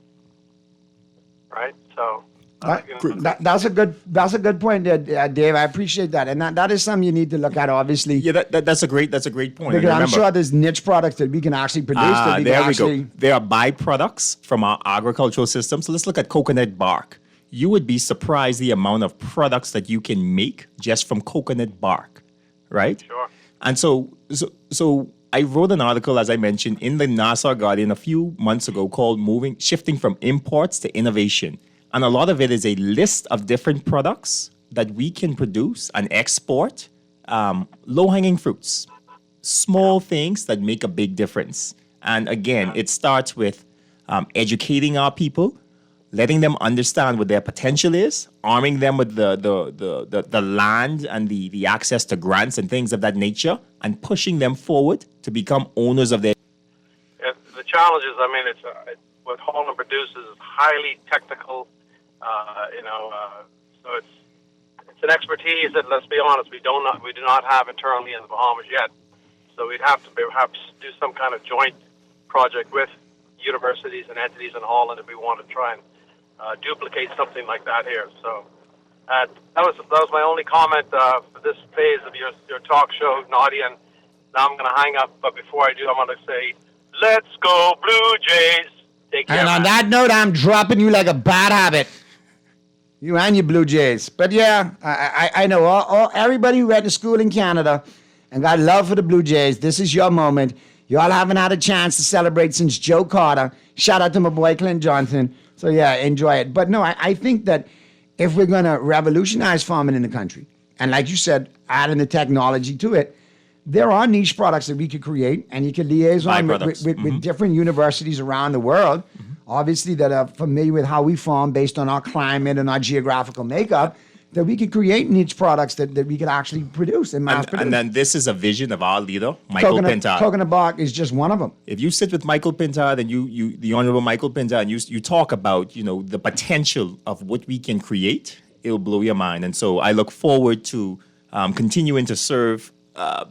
Right? So... That's a good point there, Dave. I appreciate that, and that is something you need to look at. Obviously, yeah, that's a great point. Because I'm sure there's niche products that we can actually produce. Go. There are byproducts from our agricultural system. So let's look at coconut bark. You would be surprised the amount of products that you can make just from coconut bark, right? Sure. And so I wrote an article, as I mentioned, in the Nassau Guardian a few months ago called "Shifting from Imports to Innovation." And a lot of it is a list of different products that we can produce and export, low-hanging fruits, small things that make a big difference. And again, it starts with educating our people, letting them understand what their potential is, arming them with the land and the access to grants and things of that nature, and pushing them forward to become owners of their... The challenge is, what Holland produces is highly technical. So it's an expertise that, let's be honest, we do not have internally in the Bahamas yet. So we'd have to do some kind of joint project with universities and entities in Holland if we want to try and duplicate something like that here. So that was my only comment for this phase of your talk show, Naughty. And now I'm going to hang up. But before I do, I'm going to say, let's go Blue Jays. Take care, and on man. that note, I'm dropping you like a bad habit. You and your Blue Jays. But yeah, I know everybody who went to school in Canada and got love for the Blue Jays, this is your moment. Y'all haven't had a chance to celebrate since Joe Carter. Shout out to my boy Clint Johnson. So yeah, enjoy it. But no, I think that if we're going to revolutionize farming in the country, and like you said, adding the technology to it, there are niche products that we could create, and you could liaison with different universities around the world, obviously, that are familiar with how we farm based on our climate and our geographical makeup, that we could create niche products that we could actually produce and mass produce. And then this is a vision of our leader, Michael Pintard. Coconut bark is just one of them. If you sit with Michael Pintard and the Honorable Michael Pintard, and you talk about, the potential of what we can create, it'll blow your mind. And so I look forward to continuing to serve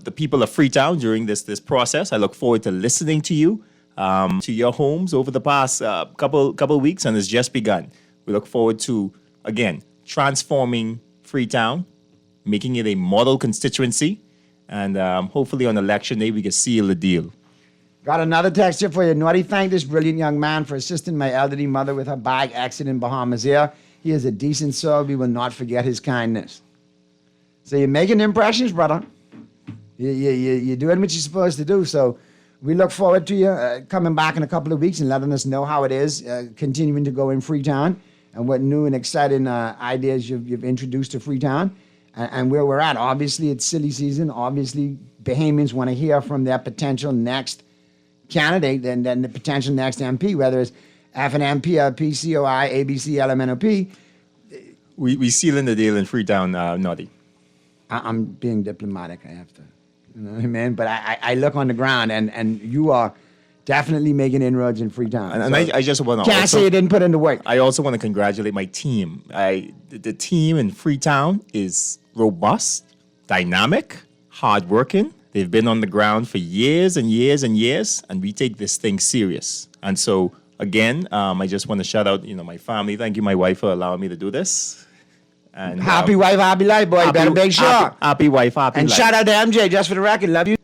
the people of Freetown during this process. I look forward to listening to you, to your homes over the past couple weeks, and it's just begun. We look forward to, again, transforming Freetown, making it a model constituency, and hopefully on election day we can seal the deal. Got another text here for you. Naughty, thank this brilliant young man for assisting my elderly mother with her bag accident in Bahamas Air. He is a decent soul. We will not forget his kindness. So you're making impressions, brother. You're doing what you're supposed to do. So we look forward to you coming back in a couple of weeks and letting us know how it is continuing to go in Freetown and what new and exciting ideas you've introduced to Freetown and where we're at. Obviously, it's silly season. Obviously, Bahamians want to hear from their potential next candidate and then the potential next MP, whether it's FNM, PLP, COI, ABC, LMNOP. We sealing the deal in Freetown, Naughty. I'm being diplomatic. I have to, you know what I mean? But I look on the ground, and you are definitely making inroads in Freetown. And I just want to can't say you didn't put in the work. I also want to congratulate my team. The team in Freetown is robust, dynamic, hardworking. They've been on the ground for years and years and years, and we take this thing serious. And so, again, I just want to shout out, my family. Thank you, my wife, for allowing me to do this. And happy wife, happy life, boy. Better make sure. Happy wife, happy life. And shout out to MJ, just for the record. Love you.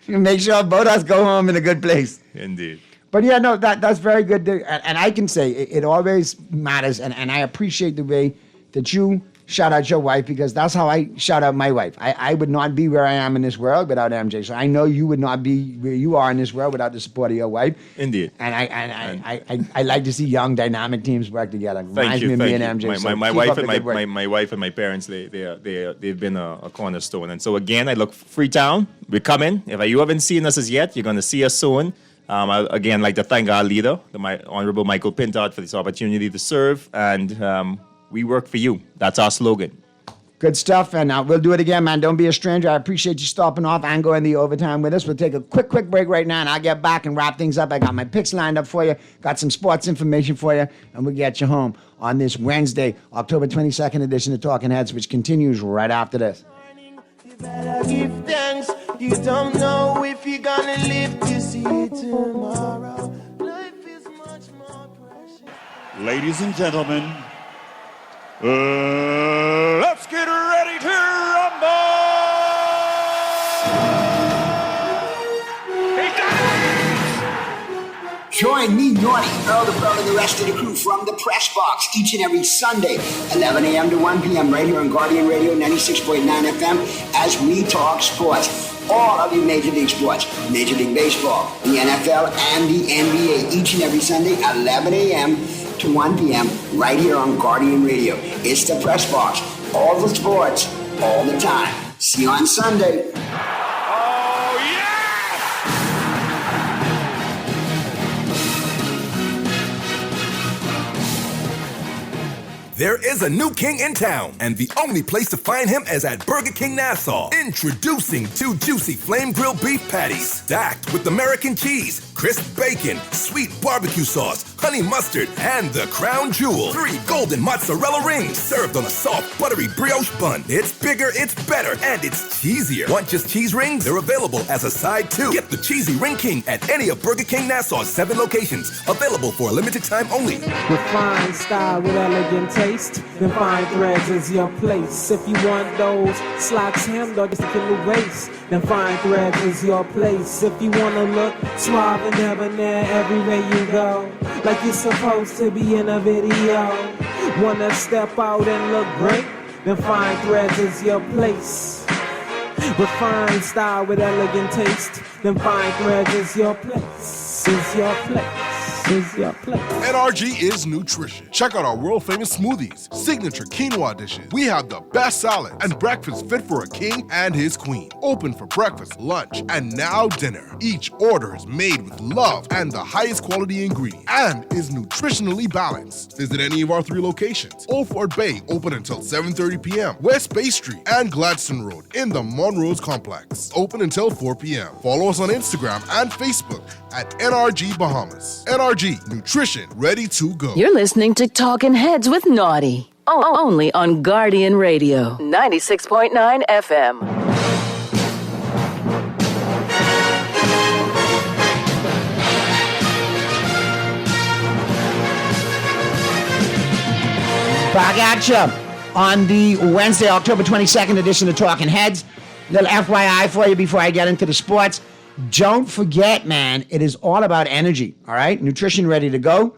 Make sure both of us go home in a good place. Indeed. But yeah, no, that's very good. And I can say it always matters. And I appreciate the way that you shout out your wife, because that's how I shout out my wife. I would not be where I am in this world without MJ. So I know you would not be where you are in this world without the support of your wife. Indeed. And I like to see young dynamic teams work together. Thank you. Me and MJ. My wife and my wife and my parents, they've been a cornerstone. And so again, I look Freetown. We're coming. If you haven't seen us as yet, you're going to see us soon. I again like to thank our leader, my Honorable Michael Pintard, for this opportunity to serve. And we work for you. That's our slogan. Good stuff, and we'll do it again, man. Don't be a stranger. I appreciate you stopping off and going the overtime with us. We'll take a quick break right now, and I'll get back and wrap things up. I got my picks lined up for you, got some sports information for you, and we'll get you home on this Wednesday, October 22nd edition of Talking Heads, which continues right after this. You better give thanks. You don't know if you're gonna live to see tomorrow. Life is much more precious. Ladies and gentlemen, let's get ready to rumble! Join me, Naughty, Earl the Pearl, and the rest of the crew from the Press Box each and every Sunday, 11 a.m. to 1 p.m. right here on Guardian Radio 96.9 FM as we talk sports. All of your Major League sports, Major League Baseball, the NFL, and the NBA each and every Sunday, 11 a.m. to 1 p.m. right here on Guardian Radio. It's the Press Box. All the sports, all the time. See you on Sunday. There is a new king in town, and the only place to find him is at Burger King Nassau. Introducing 2 juicy flame grilled beef patties, stacked with American cheese, crisp bacon, sweet barbecue sauce, honey mustard, and the crown jewel, 3 golden mozzarella rings, served on a soft, buttery brioche bun. It's bigger, it's better, and it's cheesier. Want just cheese rings? They're available as a side too. Get the Cheesy Ring King at any of Burger King Nassau's 7 locations. Available for a limited time only. Refined style with elegant taste. Then Fine Threads is your place. If you want those slacks hemmed or just a little waist, then Fine Threads is your place. If you want to look suave and debonair everywhere you go, like you're supposed to be in a video, want to step out and look great, then Fine Threads is your place. Refined style with elegant taste, then Fine Threads is your place. Is your place. NRG is nutrition. Check out our world famous smoothies, signature quinoa dishes. We have the best salad and breakfast fit for a king and his queen. Open for breakfast, lunch, and now dinner. Each order is made with love and the highest quality ingredients and is nutritionally balanced. Visit any of our 3 locations. Old Fort Bay, open until 7:30 p.m. West Bay Street and Gladstone Road in the Monrose Complex, open until 4 p.m. Follow us on Instagram and Facebook at NRG Bahamas. NRG Nutrition, ready to go. You're listening to Talking Heads with Naughty. Only on Guardian Radio, 96.9 FM. Back at you on the Wednesday, October 22nd edition of Talking Heads. Little FYI for you before I get into the sports. Don't forget, man, it is all about energy, all right? Nutrition ready to go.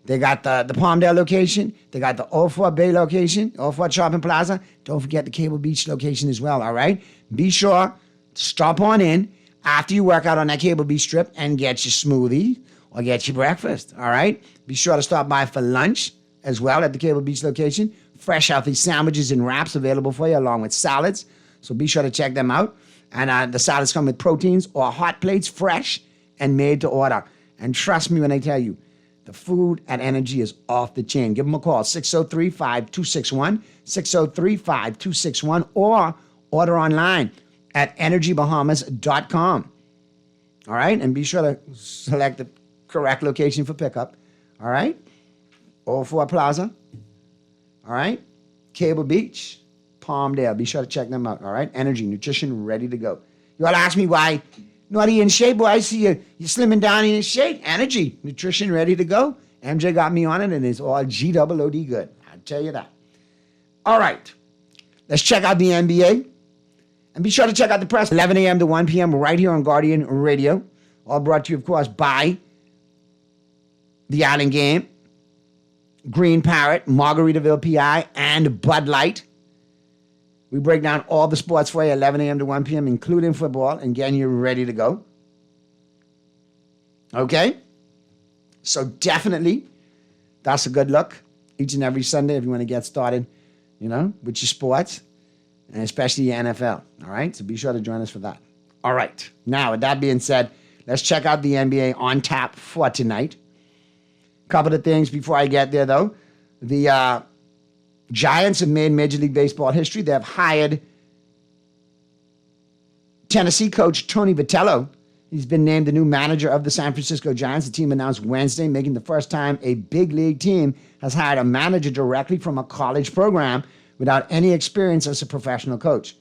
They got the Palmdale location. They got the Old Fort Bay location, Old Fort Shopping Plaza. Don't forget the Cable Beach location as well, all right? Be sure, stop on in, after you work out on that Cable Beach Strip and get your smoothie or get your breakfast, all right? Be sure to stop by for lunch as well at the Cable Beach location. Fresh, healthy sandwiches and wraps available for you along with salads. So be sure to check them out. And the salads come with proteins or hot plates, fresh and made to order. And trust me when I tell you, the food at Energy is off the chain. Give them a call, 603-5261, 603-5261, or order online at energybahamas.com. All right? And be sure to select the correct location for pickup. All right? 04 Plaza. All right? Cable Beach, Palmdale. Be sure to check them out. All right? Energy, nutrition, ready to go. You all ask me why, Naughty in shape? Boy, I see you're slimming down in shape. Energy, nutrition, ready to go. MJ got me on it, and it's all G-double-O-D good. I'll tell you that. All right. Let's check out the NBA. And be sure to check out the press, 11 a.m. to 1 p.m. right here on Guardian Radio. All brought to you, of course, by The Island Game, Green Parrot, Margaritaville PI, and Bud Light. We break down all the sports for you, 11 a.m. to 1 p.m., including football, and getting you ready to go. Okay? So definitely, that's a good look each and every Sunday if you want to get started, with your sports, and especially your NFL. All right? So be sure to join us for that. All right. Now, with that being said, let's check out the NBA on tap for tonight. Couple of things before I get there, though. The Giants have made Major League Baseball history. They have hired Tennessee coach Tony Vitello. He's been named the new manager of the San Francisco Giants. The team announced Wednesday, making the first time a big league team has hired a manager directly from a college program without any experience as a professional coach.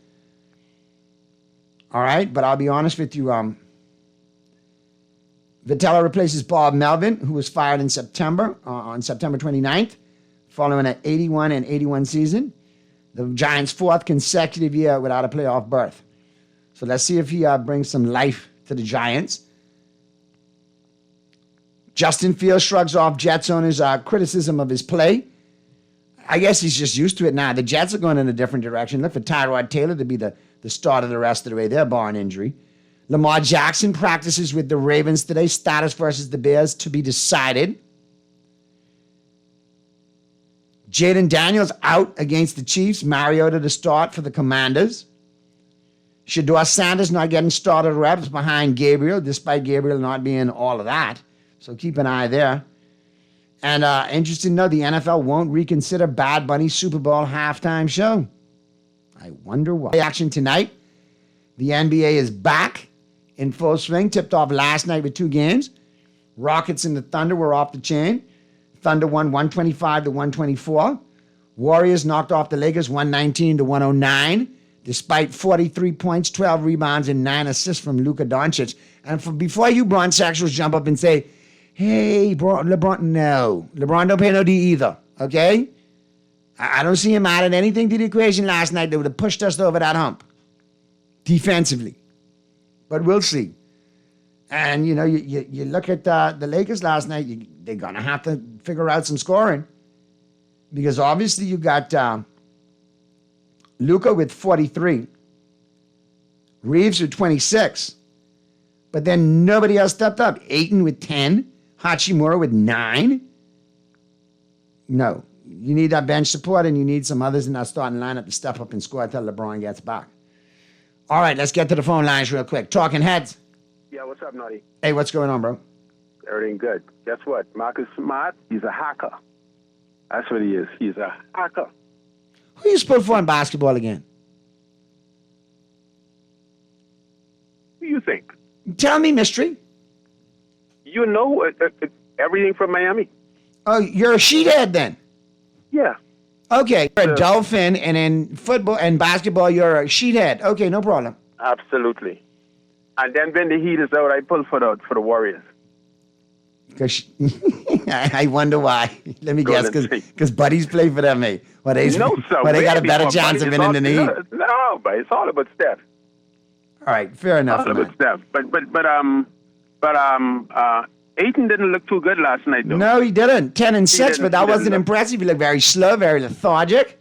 All right, but I'll be honest with you. Vitello replaces Bob Melvin, who was fired in September, on September 29th, following an 81-81 season. The Giants' fourth consecutive year without a playoff berth. So let's see if he brings some life to the Giants. Justin Fields shrugs off Jets owners' criticism of his play. I guess he's just used to it now. The Jets are going in a different direction. Look for Tyrod Taylor to be the starter the rest of the way. They're barring injury. Lamar Jackson practices with the Ravens today. Status versus the Bears to be decided. Jaden Daniels out against the Chiefs. Mariota to start for the Commanders. Shedeur Sanders not getting started reps behind Gabriel, despite Gabriel not being all of that. So keep an eye there. And interesting to know, the NFL won't reconsider Bad Bunny's Super Bowl halftime show. I wonder why. Action tonight. The NBA is back in full swing. Tipped off last night with 2 games. Rockets and the Thunder were off the chain. Thunder won 125-124. Warriors knocked off the Lakers 119-109. Despite 43 points, 12 rebounds, and 9 assists from Luka Doncic. And before you Bron sexuals jump up and say, hey, LeBron, no. LeBron don't pay no D either, okay? I don't see him adding anything to the equation last night that would have pushed us over that hump defensively. But we'll see. And, you look at the Lakers last night, they're going to have to figure out some scoring. Because obviously you got Luka with 43. Reeves with 26. But then nobody else stepped up. Ayton with 10. Hachimura with 9. No. You need that bench support, and you need some others in that starting lineup to step up and score until LeBron gets back. All right, let's get to the phone lines real quick. Talking Heads. Yeah, what's up, Naughty? Hey, what's going on, bro? Everything good. Guess what? Marcus Smart, he's a hacker. That's what he is. He's a hacker. Who you supposed for in basketball again? Who do you think? Tell me, mystery. You know everything from Miami. Oh, you're a sheethead then? Yeah. Okay, you're a Dolphin, and in football and basketball, you're a sheethead. Okay, no problem. Absolutely. And then when the Heat is out, I pull for the Warriors. I wonder why. Let me guess, because buddies play for them, mate. Well, they got a better chance of winning than the Heat. No, but it's all about Steph. All right, fair enough. All about Steph. But Ayton didn't look too good last night, though. No, he didn't. 10-6, but that wasn't impressive. He looked very slow, very lethargic.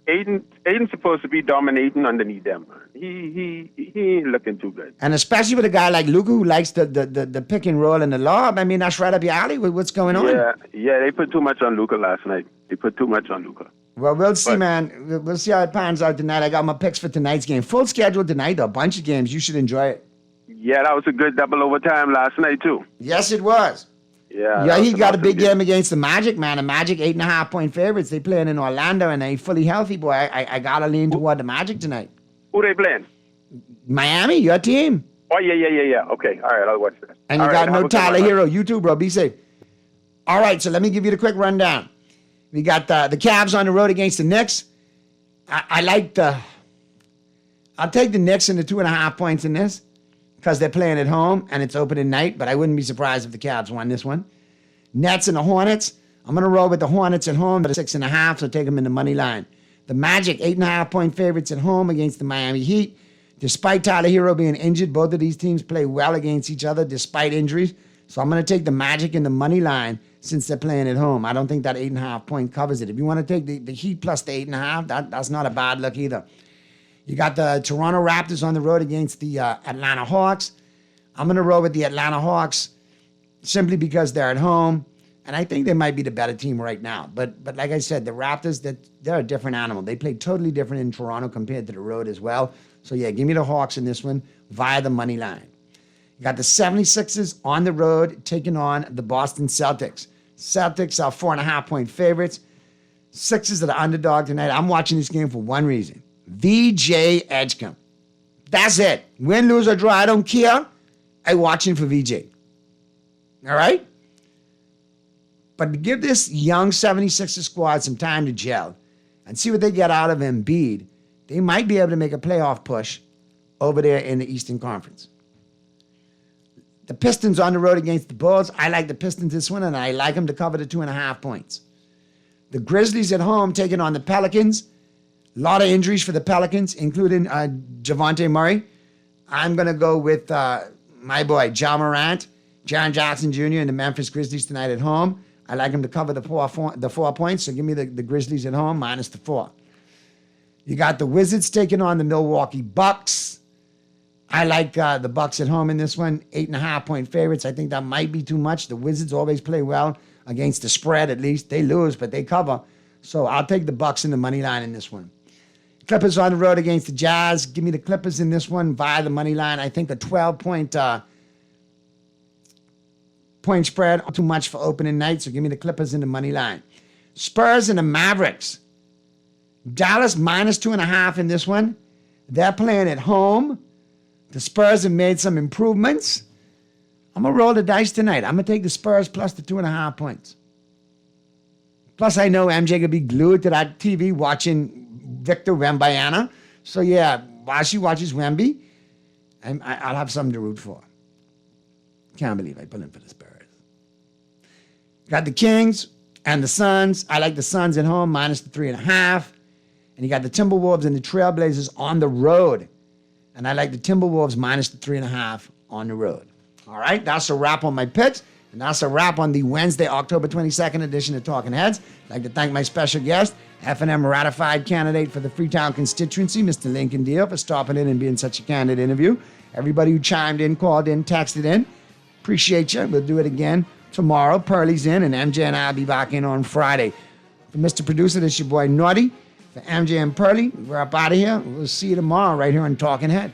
Aiden's supposed to be dominating underneath them. He ain't looking too good. And especially with a guy like Luka who likes the pick and roll and the lob. I mean, that's right up your alley with what's going on. Yeah, they put too much on Luka last night. Well, we'll see, man. We'll see how it pans out tonight. I got my picks for tonight's game. Full schedule tonight, though. A bunch of games. You should enjoy it. Yeah, that was a good double overtime last night, too. Yes, it was. Yeah, he got a big game against the Magic, man. The Magic 8.5-point favorites. They playing in Orlando, and they fully healthy, boy. I got to lean toward the Magic tonight. Who they playing? Miami, your team. Oh, yeah. Okay, all right, I'll watch that. And you got no Tyler Hero. You too, bro. Be safe. All right, so let me give you the quick rundown. We got the Cavs on the road against the Knicks. I'll take the Knicks in the 2.5 points in this because they're playing at home and it's opening night, but I wouldn't be surprised if the Cavs won this one. Nets and the Hornets. I'm going to roll with the Hornets at home at 6.5, so take them in the money line. The Magic, 8.5-point favorites at home against the Miami Heat. Despite Tyler Hero being injured, both of these teams play well against each other despite injuries. So I'm going to take the Magic in the money line since they're playing at home. I don't think that 8.5-point covers it. If you want to take the Heat plus the 8.5, that's not a bad look either. You got the Toronto Raptors on the road against the Atlanta Hawks. I'm going to roll with the Atlanta Hawks simply because they're at home, and I think they might be the better team right now. But like I said, the Raptors, they're a different animal. They play totally different in Toronto compared to the road as well. So, yeah, give me the Hawks in this one via the money line. You got the 76ers on the road taking on the Boston Celtics. Celtics are 4.5-point favorites. Sixers are the underdog tonight. I'm watching this game for one reason. VJ Edgecombe. That's it. Win, lose, or draw, I don't care. I'm watching for VJ. All right? But to give this young 76ers squad some time to gel and see what they get out of Embiid, they might be able to make a playoff push over there in the Eastern Conference. The Pistons on the road against the Bulls. I like the Pistons this one, and I like them to cover the 2.5 points. The Grizzlies at home taking on the Pelicans. A lot of injuries for the Pelicans, including Javonte Murray. I'm going to go with my boy, Ja Morant, Jaren Jackson Jr., and the Memphis Grizzlies tonight at home. I like them to cover the 4 points, so give me the Grizzlies at home minus the 4. You got the Wizards taking on the Milwaukee Bucks. I like the Bucks at home in this one, 8.5-point favorites. I think that might be too much. The Wizards always play well against the spread, at least. They lose, but they cover. So I'll take the Bucks in the money line in this one. Clippers on the road against the Jazz. Give me the Clippers in this one via the money line. I think a 12-point point spread, too much for opening night, so give me the Clippers in the money line. Spurs and the Mavericks. Dallas minus 2.5 in this one. They're playing at home. The Spurs have made some improvements. I'm going to roll the dice tonight. I'm going to take the Spurs plus the 2.5 points. Plus, I know MJ could be glued to that TV watching Victor Wembanyama. So, yeah, while she watches Wemby, I'll have something to root for. Can't believe I put in for the Spurs. Got the Kings and the Suns. I like the Suns at home, minus the 3.5. And you got the Timberwolves and the Trailblazers on the road. And I like the Timberwolves minus the 3.5 on the road. All right, that's a wrap on my picks. And that's a wrap on the Wednesday, October 22nd edition of Talking Heads. I'd like to thank my special guest, F&M ratified candidate for the Freetown constituency, Mr. Lincoln Deal, for stopping in and being such a candid interview. Everybody who chimed in, called in, texted in, appreciate you. We'll do it again tomorrow. Pearlie's in, and MJ and I will be back in on Friday. For Mr. Producer, this is your boy Naughty. For MJ and Pearlie, we're up out of here. We'll see you tomorrow right here on Talking Head.